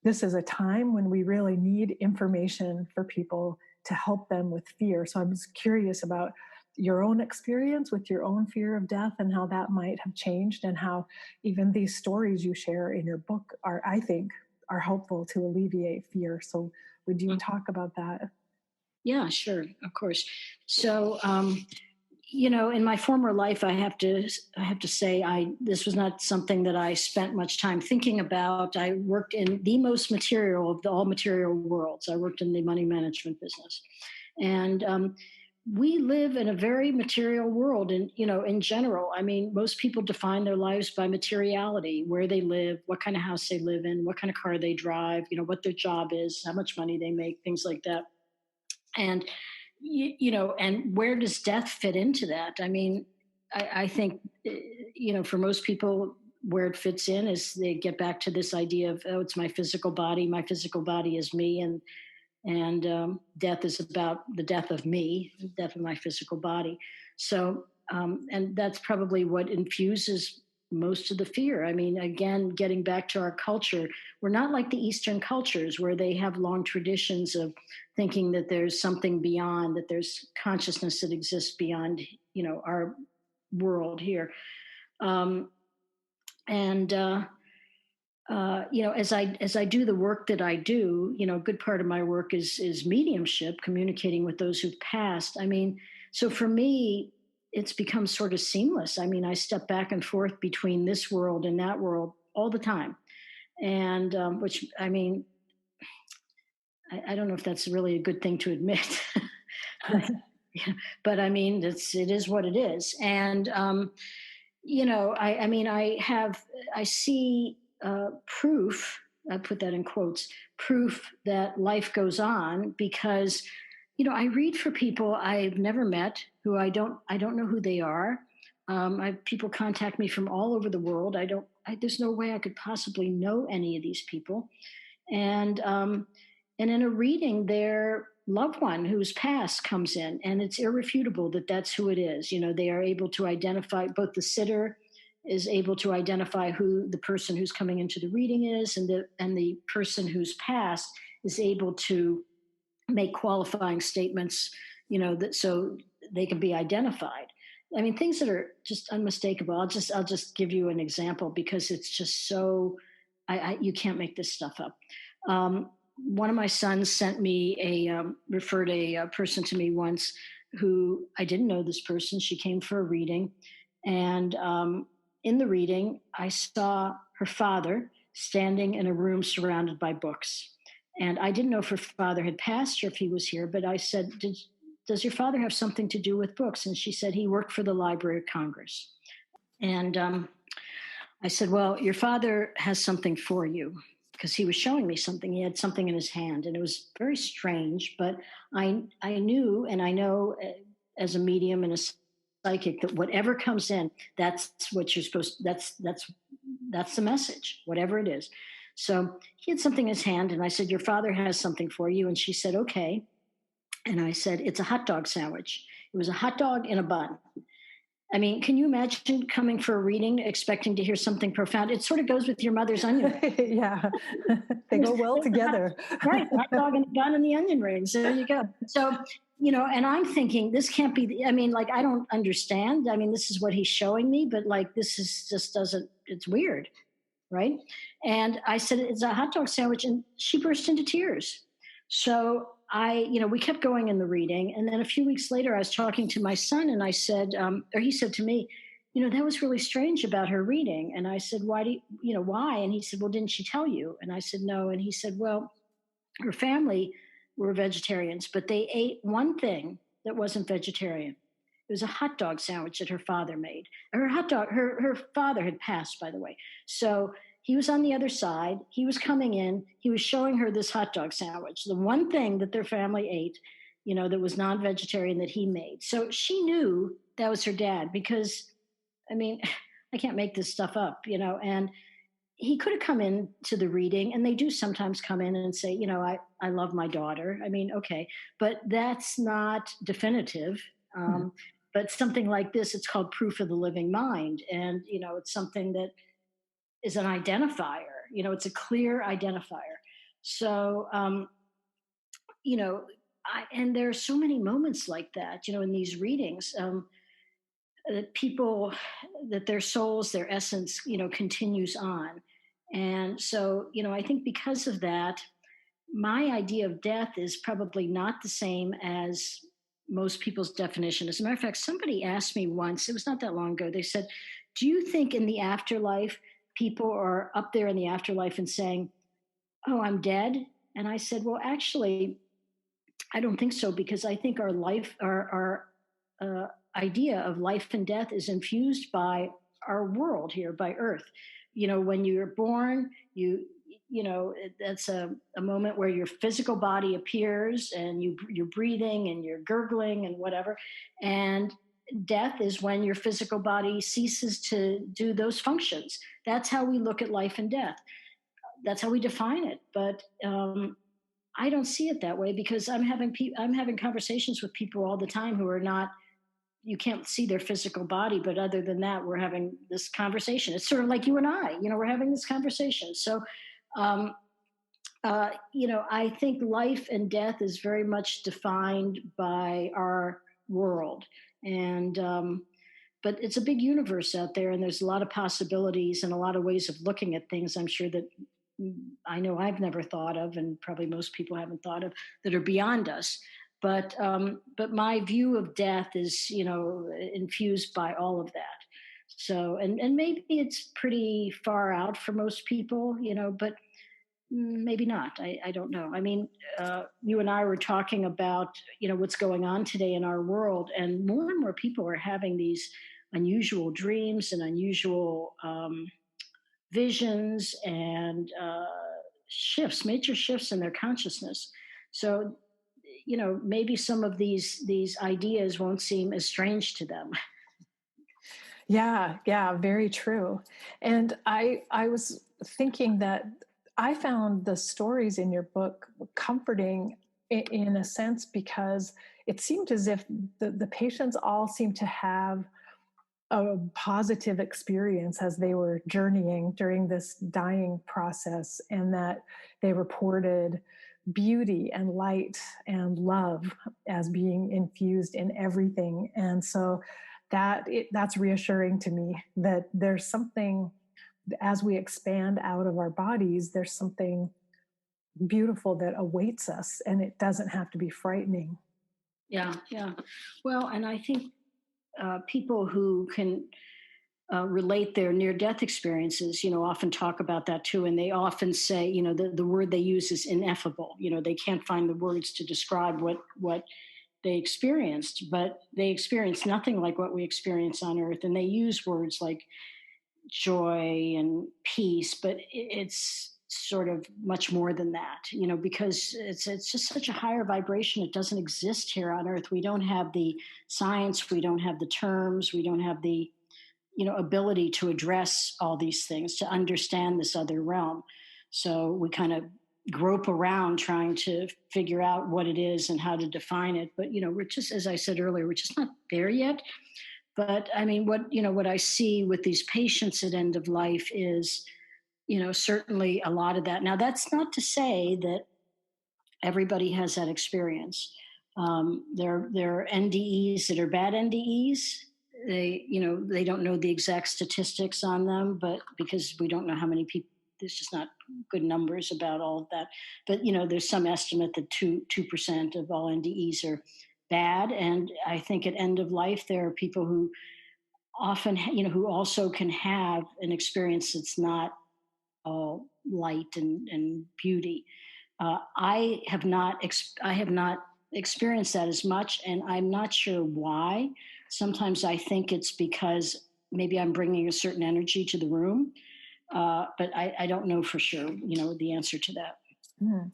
this is a time when we really need information for people to help them with fear. So I was curious about your own experience with your own fear of death and how that might have changed, and how even these stories you share in your book are, I think, are helpful to alleviate fear. So would you talk about that? Yeah, sure, of course. So, in my former life, I have to say, I this was not something that I spent much time thinking about. I worked in the most material of all material worlds. I worked in the money management business, and we live in a very material world. And in general, I mean, most people define their lives by materiality: where they live, what kind of house they live in, what kind of car they drive, what their job is, how much money they make, things like that. And and where does death fit into that? I mean, I think for most people, where it fits in is they get back to this idea of, oh, it's my physical body, my physical body is me, and death is about the death of me, the death of my physical body. So, and that's probably what infuses most of the fear. I mean, again, getting back to our culture, we're not like the Eastern cultures, where they have long traditions of thinking that there's something beyond, that there's consciousness that exists beyond, our world here. Um, and as I do the work that I do, a good part of my work is mediumship, communicating with those who've passed. I mean, so for me, it's become sort of seamless. I mean, I step back and forth between this world and that world all the time, and which, I mean, I don't know if that's really a good thing to admit. Yeah, but I mean, it is what it is. And I mean, I see proof. I put that in quotes. Proof that life goes on, because I read for people I've never met, who I don't know who they are. People contact me from all over the world. There's no way I could possibly know any of these people. And in a reading, they're loved one who's passed comes in, and it's irrefutable that that's who it is. They are able to identify, both the sitter is able to identify who the person who's coming into the reading is, and the person who's passed is able to make qualifying statements, that so they can be identified. I mean, things that are just unmistakable. I'll just give you an example because it's just so you can't make this stuff up. One of my sons sent me referred a person to me once who I didn't know this person. She came for a reading, and in the reading, I saw her father standing in a room surrounded by books. And I didn't know if her father had passed or if he was here, but I said, does your father have something to do with books? And she said, he worked for the Library of Congress. And I said, well, your father has something for you, because he was showing me something. He had something in his hand, and it was very strange. But I knew, and I know as a medium and a psychic, that whatever comes in, that's what you're supposed to, that's the message, whatever it is. So he had something in his hand, and I said, your father has something for you. And she said, okay. And I said, it's a hot dog sandwich. It was a hot dog in a bun. I mean, can you imagine coming for a reading expecting to hear something profound? It sort of goes with your mother's onion. Yeah, they go well together. Right, hot dog and a bun and the onion rings. There you go. So, and I'm thinking, this can't be, like, I don't understand. I mean, this is what he's showing me, but like, this is just doesn't, it's weird. Right. And I said, it's a hot dog sandwich. And she burst into tears. So we kept going in the reading. And then a few weeks later, I was talking to my son, and I said, or he said to me, that was really strange about her reading. And I said, why? And he said, well, didn't she tell you? And I said, no. And he said, well, her family were vegetarians, but they ate one thing that wasn't vegetarian. It was a hot dog sandwich that her father made. Her father had passed, by the way. So he was on the other side. He was coming in. He was showing her this hot dog sandwich, the one thing that their family ate, that was non-vegetarian, that he made. So she knew that was her dad, because, I can't make this stuff up, and he could have come in to the reading, and they do sometimes come in and say, I love my daughter. Okay, but that's not definitive. But something like this, it's called proof of the living mind. And, it's something that is an identifier, it's a clear identifier. So, and there are so many moments like that, in these readings, that people, that their souls, their essence, continues on. And so, I think because of that, my idea of death is probably not the same as most people's definition. As a matter of fact, somebody asked me once, it was not that long ago, they said, do you think in the afterlife, people are up there in the afterlife and saying, oh, I'm dead? And I said, well, actually, I don't think so, because I think our life, our idea of life and death is infused by our world here, by Earth. When you're born, that's a moment where your physical body appears, and you're breathing and you're gurgling and whatever. And death is when your physical body ceases to do those functions. That's how we look at life and death. That's how we define it. But I don't see it that way, because I'm having conversations with people all the time who are not. You can't see their physical body, but other than that, we're having this conversation. It's sort of like you and I, we're having this conversation. So, I think life and death is very much defined by our world. And, but it's a big universe out there, and there's a lot of possibilities and a lot of ways of looking at things, I'm sure, that I know I've never thought of, and probably most people haven't thought of, that are beyond us. But my view of death is, infused by all of that. So, and maybe it's pretty far out for most people, but maybe not. I don't know. You and I were talking about, what's going on today in our world, and more people are having these unusual dreams and unusual visions and major shifts in their consciousness. So, maybe some of these ideas won't seem as strange to them. Yeah, very true. And I was thinking that I found the stories in your book comforting in a sense, because it seemed as if the patients all seemed to have a positive experience as they were journeying during this dying process, and that they reported beauty and light and love as being infused in everything. And so that's reassuring to me, that there's something, as we expand out of our bodies, there's something beautiful that awaits us, and it doesn't have to be frightening. Yeah, yeah. Well, and I think people who can relate their near death experiences, often talk about that too. And they often say, the word they use is ineffable. They can't find the words to describe what they experienced, but they experienced nothing like what we experience on earth. And they use words like joy and peace, but it's sort of much more than that, because it's just such a higher vibration. It doesn't exist here on earth. We don't have the science, we don't have the terms, we don't have the ability to address all these things, to understand this other realm. So we kind of grope around trying to figure out what it is and how to define it. But we're just, as I said earlier, we're just not there yet. But I mean, what I see with these patients at end of life is, certainly a lot of that. Now, that's not to say that everybody has that experience. There are NDEs that are bad NDEs. They don't know the exact statistics on them, but because we don't know how many people, there's just not good numbers about all of that. But there's some estimate that 2% of all NDEs are bad, and I think at end of life there are people who often, who also can have an experience that's not all light and beauty. I have not experienced that as much, and I'm not sure why. Sometimes I think it's because maybe I'm bringing a certain energy to the room, but I don't know for sure. The answer to that. Mm.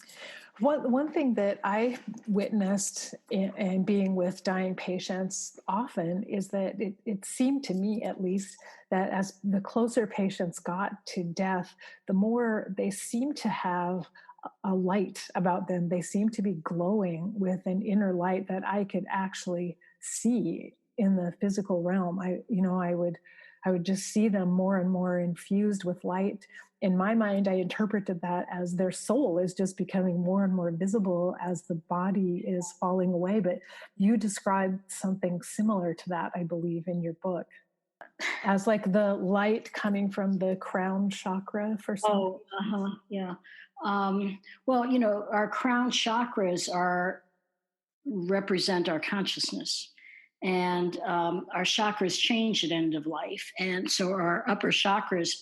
One thing that I witnessed in being with dying patients often is that it seemed to me, at least, that as the closer patients got to death, the more they seemed to have a light about them. They seemed to be glowing with an inner light that I could actually see in the physical realm. I would just see them more and more infused with light. In my mind, I interpreted that as their soul is just becoming more and more visible as the body is falling away. But you described something similar to that, I believe, in your book, as like the light coming from the crown chakra for some. Oh, yeah. Well, our crown chakras represent our consciousness. And our chakras change at end of life. And so our upper chakras,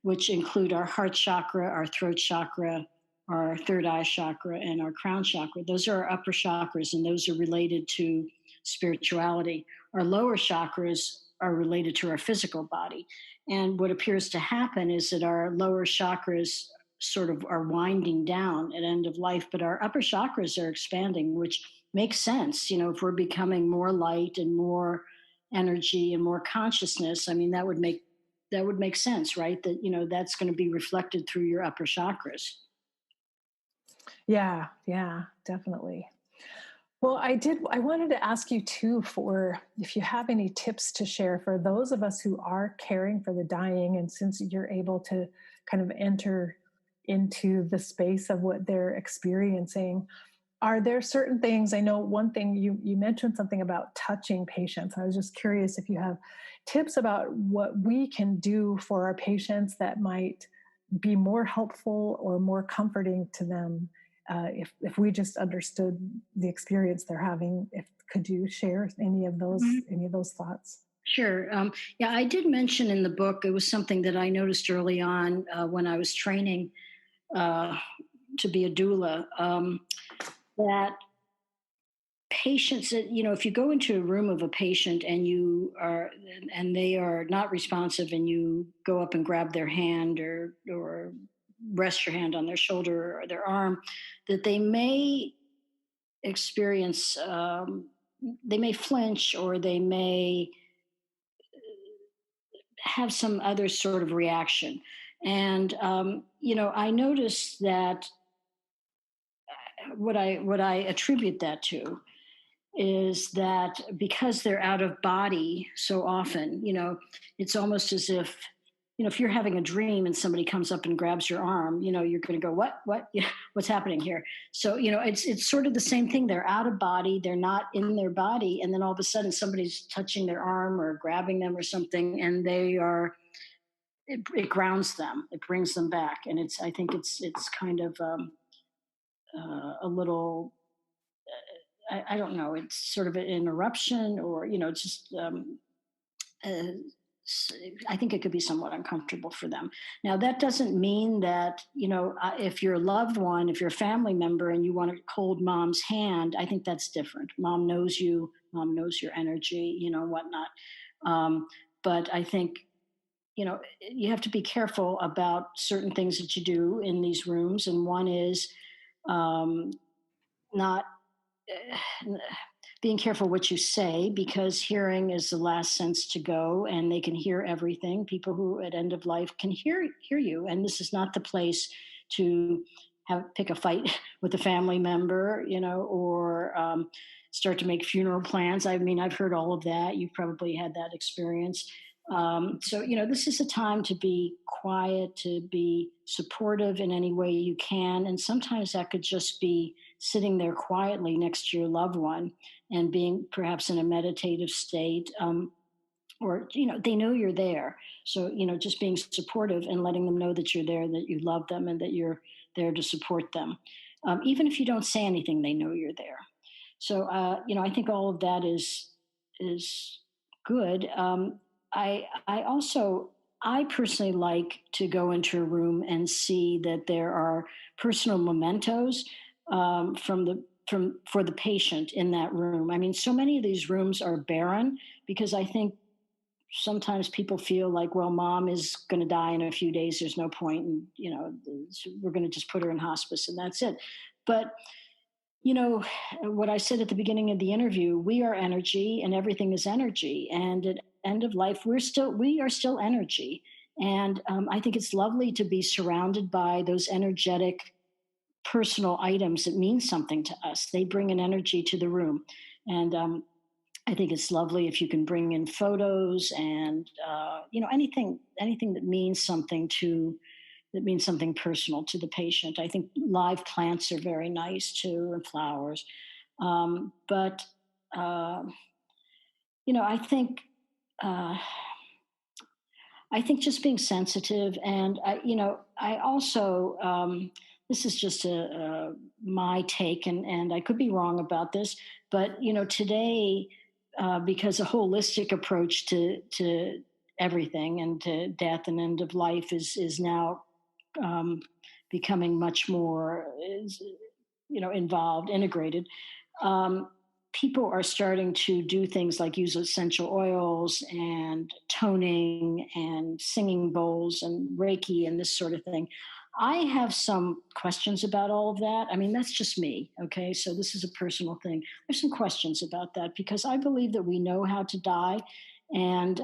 which include our heart chakra, our throat chakra, our third eye chakra, and our crown chakra, those are our upper chakras, and those are related to spirituality. Our lower chakras are related to our physical body. And what appears to happen is that our lower chakras sort of are winding down at end of life, but our upper chakras are expanding, which makes sense. If we're becoming more light and more energy and more consciousness, I mean, that would make sense, right? That, that's going to be reflected through your upper chakras. Yeah, definitely. Well, I wanted to ask you too, for if you have any tips to share for those of us who are caring for the dying, and since you're able to kind of enter into the space of what they're experiencing, are there certain things? I know one thing you mentioned something about touching patients. I was just curious if you have tips about what we can do for our patients that might be more helpful or more comforting to them, if we just understood the experience they're having. Could you share any of those thoughts? Sure. Yeah, I did mention in the book, it was something that I noticed early on when I was training to be a doula, that patients, if you go into a room of a patient and they are not responsive, and you go up and grab their hand or rest your hand on their shoulder or their arm, that they may experience, they may flinch, or they may have some other sort of reaction. And I noticed that what I attribute that to is that because they're out of body so often, it's almost as if, if you're having a dream and somebody comes up and grabs your arm, you're going to go, what, yeah, what's happening here? So, it's sort of the same thing. They're out of body. They're not in their body. And then all of a sudden somebody's touching their arm or grabbing them or something, and it grounds them. It brings them back. And I think it's kind of a little, I don't know, it's sort of an eruption, or, just, uh, I think it could be somewhat uncomfortable for them. Now, that doesn't mean that, if you're a loved one, if you're a family member and you want to hold mom's hand, I think that's different. Mom knows your energy, whatnot. Um, but I think, you have to be careful about certain things that you do in these rooms. And one is um, not being careful what you say, because hearing is the last sense to go, and they can hear everything. People who at end of life can hear you, and this is not the place to pick a fight with a family member, or start to make funeral plans. I mean, I've heard all of that. You've probably had that experience. So, this is a time to be quiet, to be supportive in any way you can. And sometimes that could just be sitting there quietly next to your loved one and being perhaps in a meditative state. Or, they know you're there. So, just being supportive and letting them know that you're there, that you love them, and that you're there to support them. Even if you don't say anything, they know you're there. So, I think all of that is good. I personally like to go into a room and see that there are personal mementos for the patient in that room. I mean, so many of these rooms are barren because I think sometimes people feel like, well, mom is going to die in a few days. There's no point, and we're going to just put her in hospice and that's it. But what I said at the beginning of the interview, we are energy and everything is energy. And at end of life, we are still energy. And I think it's lovely to be surrounded by those energetic personal items that mean something to us. They bring an energy to the room. And I think it's lovely if you can bring in photos and, anything that means something personal to the patient. I think live plants are very nice too, and flowers. But I think uh, just being sensitive, and I also this is just my take, and I could be wrong about this, but today, because a holistic approach to everything and to death and end of life is now um, becoming much more involved, integrated. Um, People are starting to do things like use essential oils and toning and singing bowls and Reiki and this sort of thing. I have some questions about all of that. I mean, that's just me. Okay. So this is a personal thing. There's some questions about that because I believe that we know how to die. And,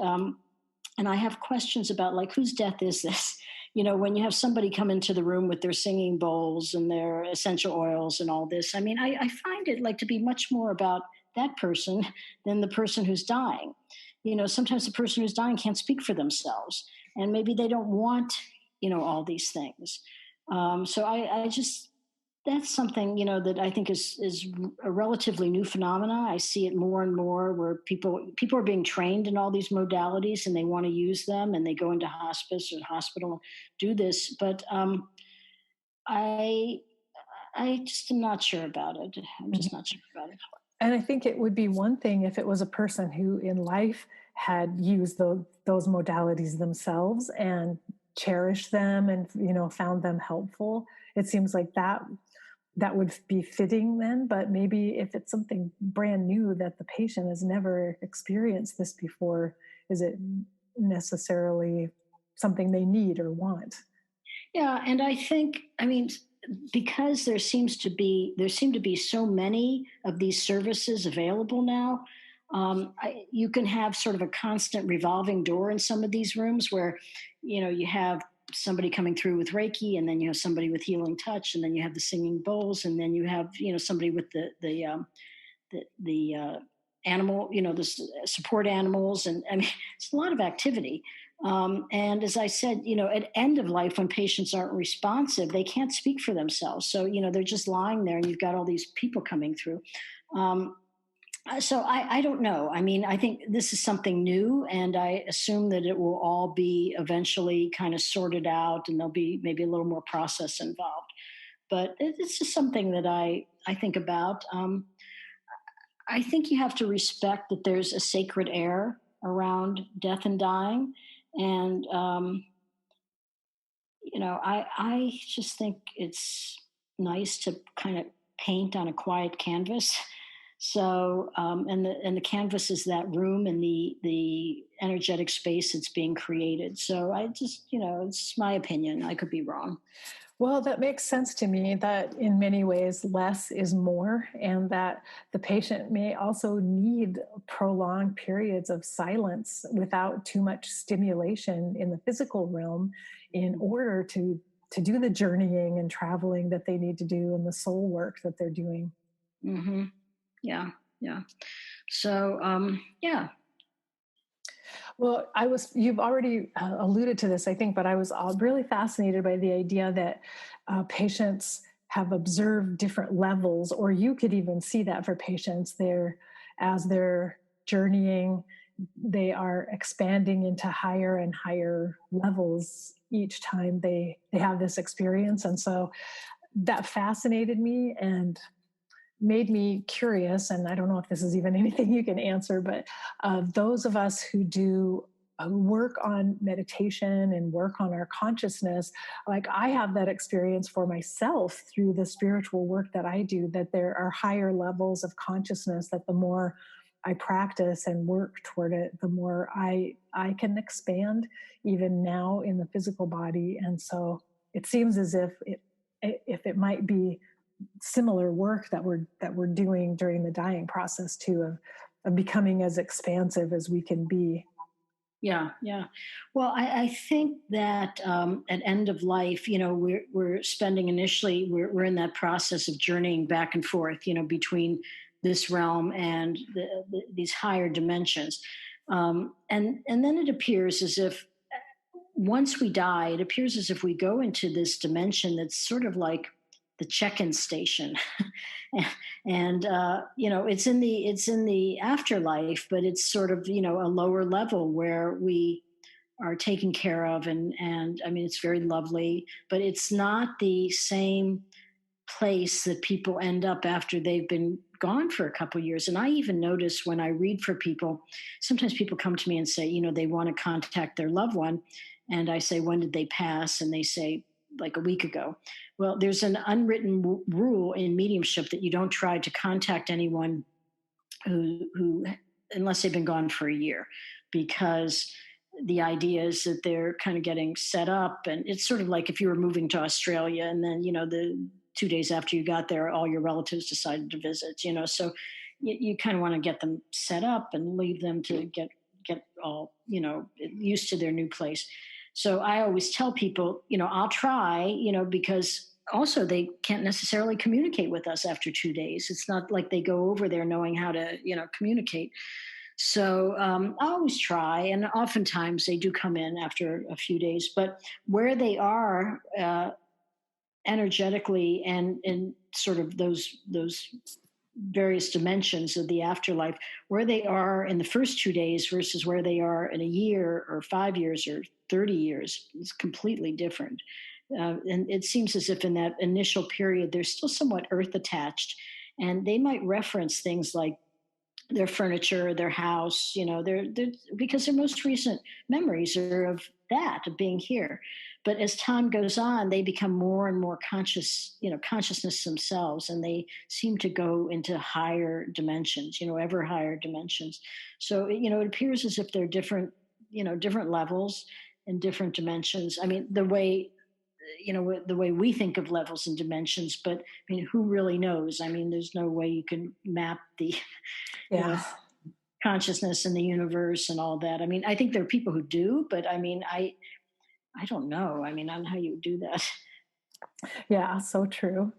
and I have questions about, like, whose death is this? When you have somebody come into the room with their singing bowls and their essential oils and all this, I mean, I find it like to be much more about that person than the person who's dying. Sometimes the person who's dying can't speak for themselves, and maybe they don't want, all these things. So I just, that's something, that I think is a relatively new phenomena. I see it more and more where people are being trained in all these modalities and they want to use them, and they go into hospice or hospital, do this. But I just am not sure about it. I'm just not sure about it. And I think it would be one thing if it was a person who in life had used those modalities themselves and cherished them and, found them helpful. It seems like that would be fitting then. But maybe if it's something brand new that the patient has never experienced this before, is it necessarily something they need or want? Yeah, and I think, I mean, because there seem to be so many of these services available now. You can have sort of a constant revolving door in some of these rooms where, you have somebody coming through with Reiki, and then you have somebody with healing touch, and then you have the singing bowls, and then you have, somebody with the animal, the support animals, and I mean, it's a lot of activity. And as I said, at end of life, when patients aren't responsive, they can't speak for themselves. So they're just lying there, and you've got all these people coming through. Um, so I don't know. I mean, I think this is something new, and I assume that it will all be eventually kind of sorted out, and there'll be maybe a little more process involved. But it's just something that I think about. I think you have to respect that there's a sacred air around death and dying, and I just think it's nice to kind of paint on a quiet canvas. So, and the canvas is that room and the energetic space that's being created. So I just, it's my opinion. I could be wrong. Well, that makes sense to me that in many ways less is more, and that the patient may also need prolonged periods of silence without too much stimulation in the physical realm in order to do the journeying and traveling that they need to do and the soul work that they're doing. Hmm. Yeah, yeah. So, yeah. Well, you've already alluded to this, I think, but I was really fascinated by the idea that patients have observed different levels, or you could even see that for patients there as they're journeying, they are expanding into higher and higher levels each time they have this experience. And so that fascinated me and made me curious, and I don't know if this is even anything you can answer, but those of us who do work on meditation and work on our consciousness, like I have that experience for myself through the spiritual work that I do, that there are higher levels of consciousness that the more I practice and work toward it, the more I can expand even now in the physical body. And so it seems as if it might be similar work that we're doing during the dying process too, of becoming as expansive as we can be. Yeah, yeah. Well, I think that at end of life, we're spending initially, we're in that process of journeying back and forth, between this realm and these higher dimensions, and then it appears as if once we die, it appears as if we go into this dimension that's sort of like the check-in station. And it's in the afterlife, but it's sort of a lower level where we are taken care of, and I mean, it's very lovely, but it's not the same place that people end up after they've been gone for a couple of years. And I even notice when I read for people, sometimes people come to me and say, they want to contact their loved one, and I say, when did they pass? And they say, like a week ago. Well, there's an unwritten rule in mediumship that you don't try to contact anyone who unless they've been gone for a year, because the idea is that they're kind of getting set up, and it's sort of like if you were moving to Australia, and then the 2 days after you got there, all your relatives decided to visit. So you kind of want to get them set up and leave them to get all used to their new place. So I always tell people, I'll try, because also they can't necessarily communicate with us after 2 days. It's not like they go over there knowing how to communicate. So I always try, and oftentimes they do come in after a few days. But where they are energetically, and in sort of those various dimensions of the afterlife, where they are in the first 2 days versus where they are in a year or 5 years or 30 years is completely different. And it seems as if in that initial period, they're still somewhat earth attached, and they might reference things like their furniture, their house, they're because their most recent memories are of that, of being here. But as time goes on, they become more and more conscious, consciousness themselves, and they seem to go into higher dimensions, ever higher dimensions. So, it appears as if they're different, different levels and different dimensions. I mean, the way we think of levels and dimensions, but I mean, who really knows? I mean, there's no way you can map the you know Yeah. consciousness and the universe and all that. I mean, I think there are people who do, but I mean, I don't know. I mean, I don't know how you do that. Yeah, so true.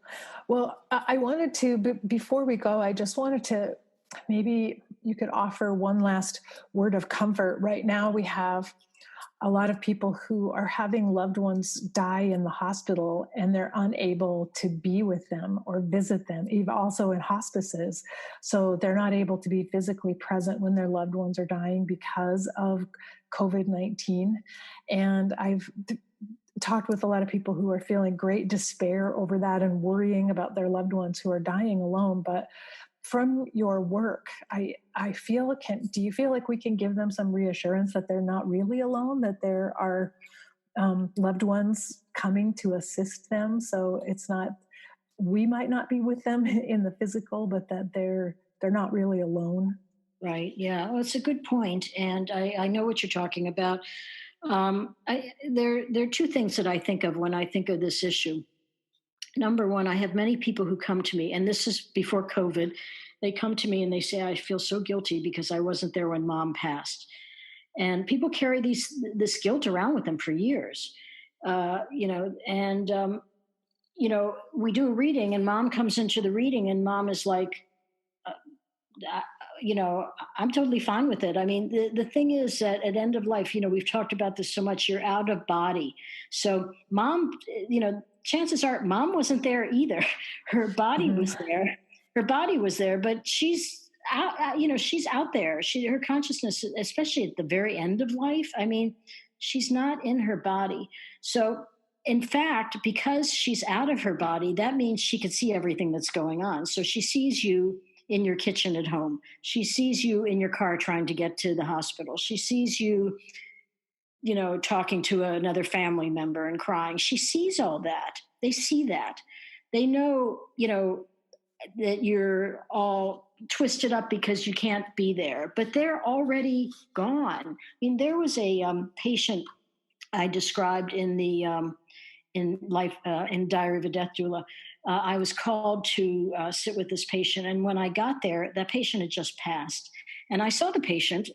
Well, I wanted to, before we go, I just wanted to, maybe you could offer one last word of comfort. Right now, we have a lot of people who are having loved ones die in the hospital and they're unable to be with them or visit them, even also in hospices. So they're not able to be physically present when their loved ones are dying because of COVID-19. And I've talked with a lot of people who are feeling great despair over that and worrying about their loved ones who are dying alone. But from your work, I feel, do you feel like we can give them some reassurance that they're not really alone, that there are loved ones coming to assist them? So it's not, we might not be with them in the physical, but that they're not really alone. Right. Yeah. Well, it's a good point, and I know what you're talking about. There are two things that I think of when I think of this issue. Number one, I have many people who come to me, and this is before COVID. They come to me and they say, "I feel so guilty because I wasn't there when mom passed." And people carry this guilt around with them for years, and we do a reading, and mom comes into the reading, and mom is like, uh, uh, I'm totally fine with it. I mean, the thing is that at end of life, we've talked about this so much, you're out of body. So mom, chances are mom wasn't there either. Her body Mhm. was there. Her body was there, but she's out, she's out there. Her consciousness, especially at the very end of life, I mean, she's not in her body. So in fact, because she's out of her body, that means she could see everything that's going on. So she sees you in your kitchen at home. She sees you in your car trying to get to the hospital. She sees you, talking to another family member and crying. She sees all that. They see that. They know, that you're all twisted up because you can't be there, but they're already gone. I mean, there was a patient I described in life in Diary of a Death Doula. I was called to sit with this patient, and when I got there, that patient had just passed, and I saw the patient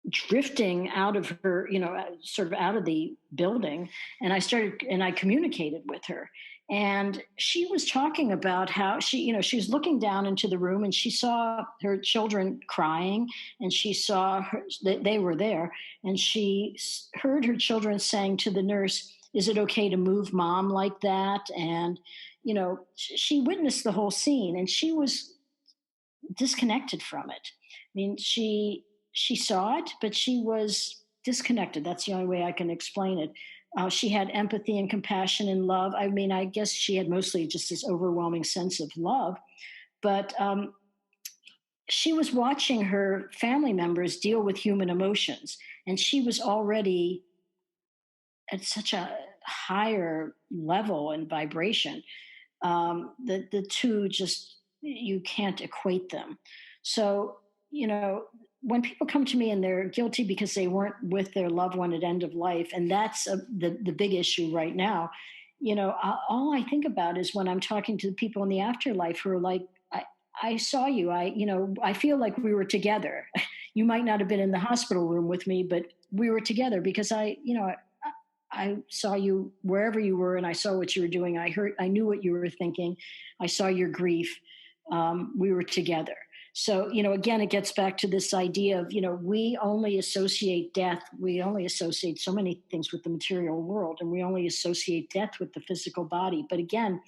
drifting out of her, sort of out of the building, and I communicated with her, and she was talking about how she was looking down into the room, and she saw her children crying, and she saw that they were there, and she heard her children saying to the nurse, "Is it okay to move mom like that?" And she witnessed the whole scene, and she was disconnected from it. I mean, she saw it, but she was disconnected. That's the only way I can explain it. She had empathy and compassion and love. I mean, I guess she had mostly just this overwhelming sense of love, but she was watching her family members deal with human emotions, and she was already at such a higher level and vibration. The two just, you can't equate them. So when people come to me and they're guilty because they weren't with their loved one at end of life, and that's the big issue right now. All I think about is when I'm talking to the people in the afterlife who are like, I saw you. I feel like we were together. You might not have been in the hospital room with me, but we were together because I saw you wherever you were, and I saw what you were doing. I knew what you were thinking. I saw your grief. We were together. So, again, it gets back to this idea of, we only associate death. We only associate so many things with the material world, and we only associate death with the physical body. But again,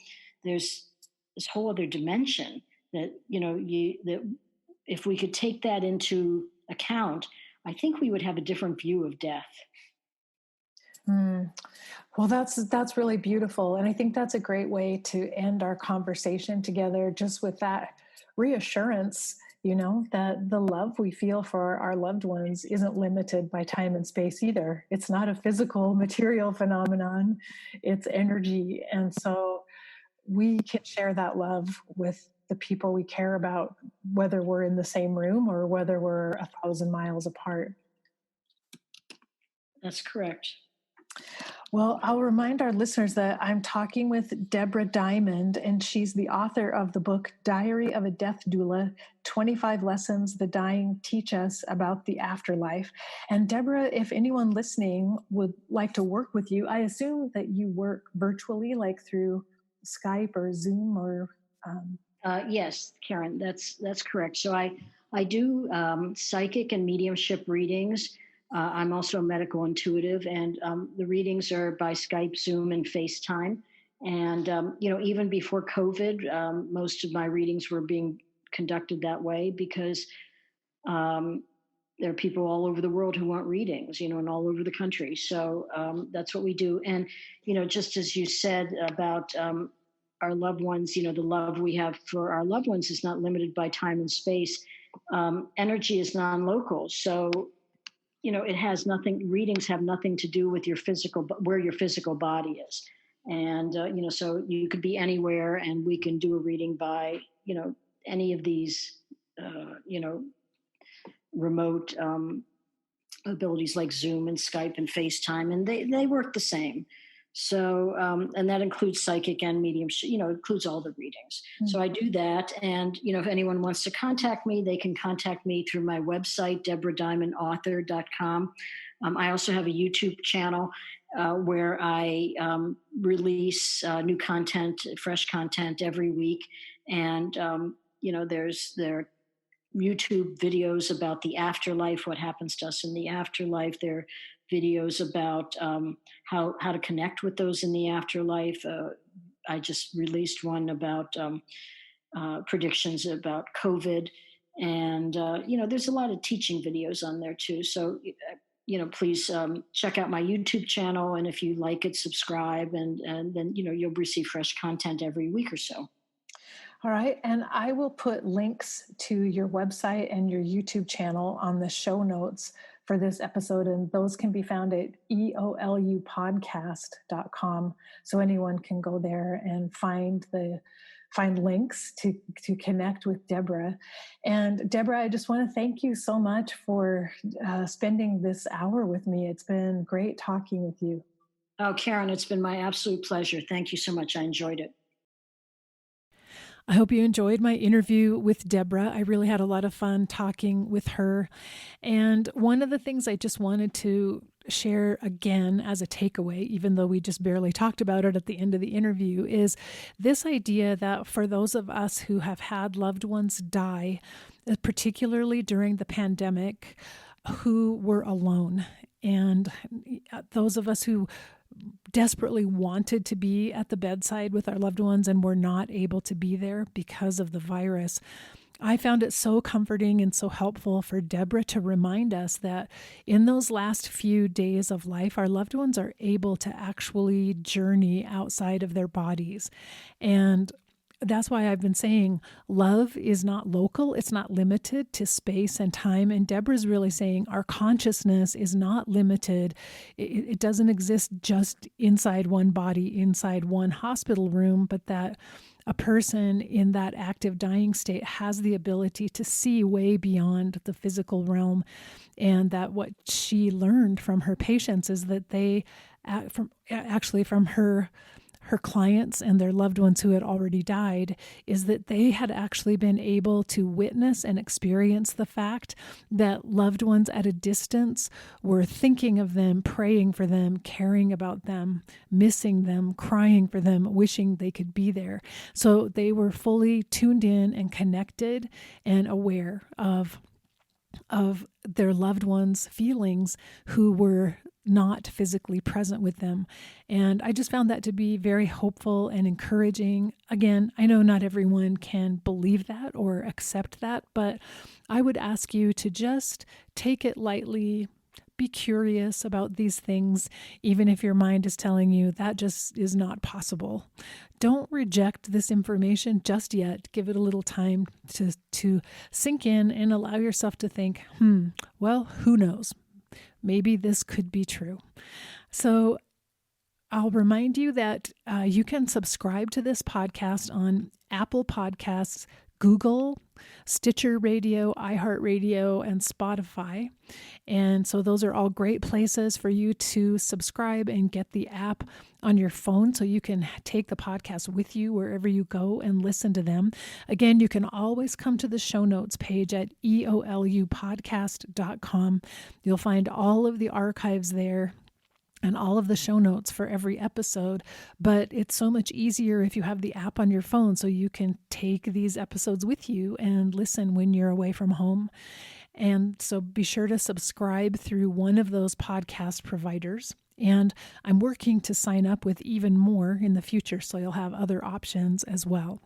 there's this whole other dimension that, that if we could take that into account, I think we would have a different view of death. Mm. Well, that's really beautiful, and I think that's a great way to end our conversation together, just with that reassurance, that the love we feel for our loved ones isn't limited by time and space either. It's not a physical, material phenomenon; it's energy, and so we can share that love with the people we care about, whether we're in the same room or whether we're 1,000 miles apart. That's correct. Well, I'll remind our listeners that I'm talking with Deborah Diamond, and she's the author of the book Diary of a Death Doula: 25 Lessons the Dying Teach Us About the Afterlife. And Deborah, if anyone listening would like to work with you, I assume that you work virtually, like through Skype or Zoom or. Yes, Karen, that's correct. So I do psychic and mediumship readings. I'm also a medical intuitive, and the readings are by Skype, Zoom, and FaceTime. And even before COVID, most of my readings were being conducted that way because um, there are people all over the world who want readings, and all over the country. So that's what we do. And just as you said about our loved ones, the love we have for our loved ones is not limited by time and space. Energy is non-local, so it has nothing. Readings have nothing to do with your physical, where your physical body is, and so you could be anywhere, and we can do a reading by any of these, remote abilities like Zoom and Skype and FaceTime, and they work the same. So, and that includes psychic and medium, includes all the readings. Mm-hmm. So I do that. And, if anyone wants to contact me, they can contact me through my website, DeborahDiamondAuthor.com. I also have a YouTube channel where I release new content, fresh content every week. And, there are YouTube videos about the afterlife, what happens to us in the afterlife. There are videos about how to connect with those in the afterlife. I just released one about predictions about COVID. And, there's a lot of teaching videos on there too. So, please check out my YouTube channel. And if you like it, subscribe. And then, you'll receive fresh content every week or so. All right. And I will put links to your website and your YouTube channel on the show notes for this episode. And those can be found at EOLUpodcast.com. So anyone can go there and find links to connect with Deborah. And Deborah, I just want to thank you so much for spending this hour with me. It's been great talking with you. Oh, Karen, it's been my absolute pleasure. Thank you so much. I enjoyed it. I hope you enjoyed my interview with Deborah. I really had a lot of fun talking with her. And one of the things I just wanted to share again as a takeaway, even though we just barely talked about it at the end of the interview, is this idea that for those of us who have had loved ones die, particularly during the pandemic, who were alone, and those of us who desperately wanted to be at the bedside with our loved ones and were not able to be there because of the virus. I found it so comforting and so helpful for Deborah to remind us that in those last few days of life, our loved ones are able to actually journey outside of their bodies. And that's why I've been saying love is not local. It's not limited to space and time. And Deborah's really saying our consciousness is not limited. It doesn't exist just inside one body, inside one hospital room, but that a person in that active dying state has the ability to see way beyond the physical realm. And that what she learned from her patients is that they, from her clients and their loved ones who had already died, is that they had actually been able to witness and experience the fact that loved ones at a distance were thinking of them, praying for them, caring about them, missing them, crying for them, wishing they could be there. So they were fully tuned in and connected and aware of their loved ones' feelings who were not physically present with them. And I just found that to be very hopeful and encouraging. Again, I know not everyone can believe that or accept that, but I would ask you to just take it lightly, be curious about these things, even if your mind is telling you that just is not possible. Don't reject this information just yet. Give it a little time to sink in and allow yourself to think, well, who knows? Maybe this could be true. So I'll remind you that you can subscribe to this podcast on Apple Podcasts, Google, Stitcher Radio, iHeartRadio, and Spotify. And so those are all great places for you to subscribe and get the app on your phone so you can take the podcast with you wherever you go and listen to them. Again, you can always come to the show notes page at eolupodcast.com. You'll find all of the archives there and all of the show notes for every episode, but it's so much easier if you have the app on your phone so you can take these episodes with you and listen when you're away from home. And so be sure to subscribe through one of those podcast providers. And I'm working to sign up with even more in the future, so you'll have other options as well.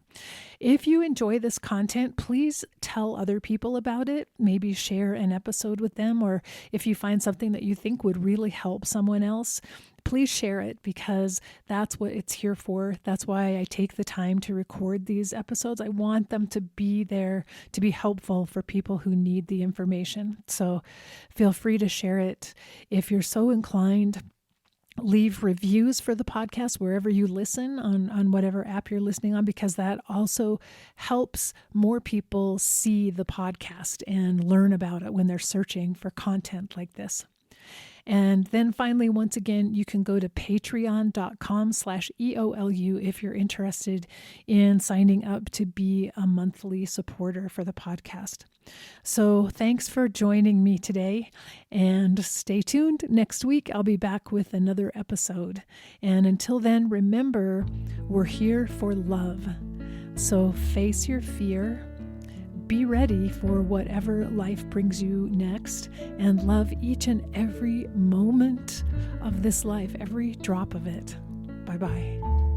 If you enjoy this content, please tell other people about it. Maybe share an episode with them, or if you find something that you think would really help someone else, please share it, because that's what it's here for. That's why I take the time to record these episodes. I want them to be there to be helpful for people who need the information. So feel free to share it. If you're so inclined, leave reviews for the podcast wherever you listen on whatever app you're listening on, because that also helps more people see the podcast and learn about it when they're searching for content like this. And then finally, once again, you can go to patreon.com/EOLU if you're interested in signing up to be a monthly supporter for the podcast. So thanks for joining me today, and stay tuned. Next week, I'll be back with another episode. And until then, remember, we're here for love. So face your fear. Be ready for whatever life brings you next, and love each and every moment of this life, every drop of it. Bye-bye.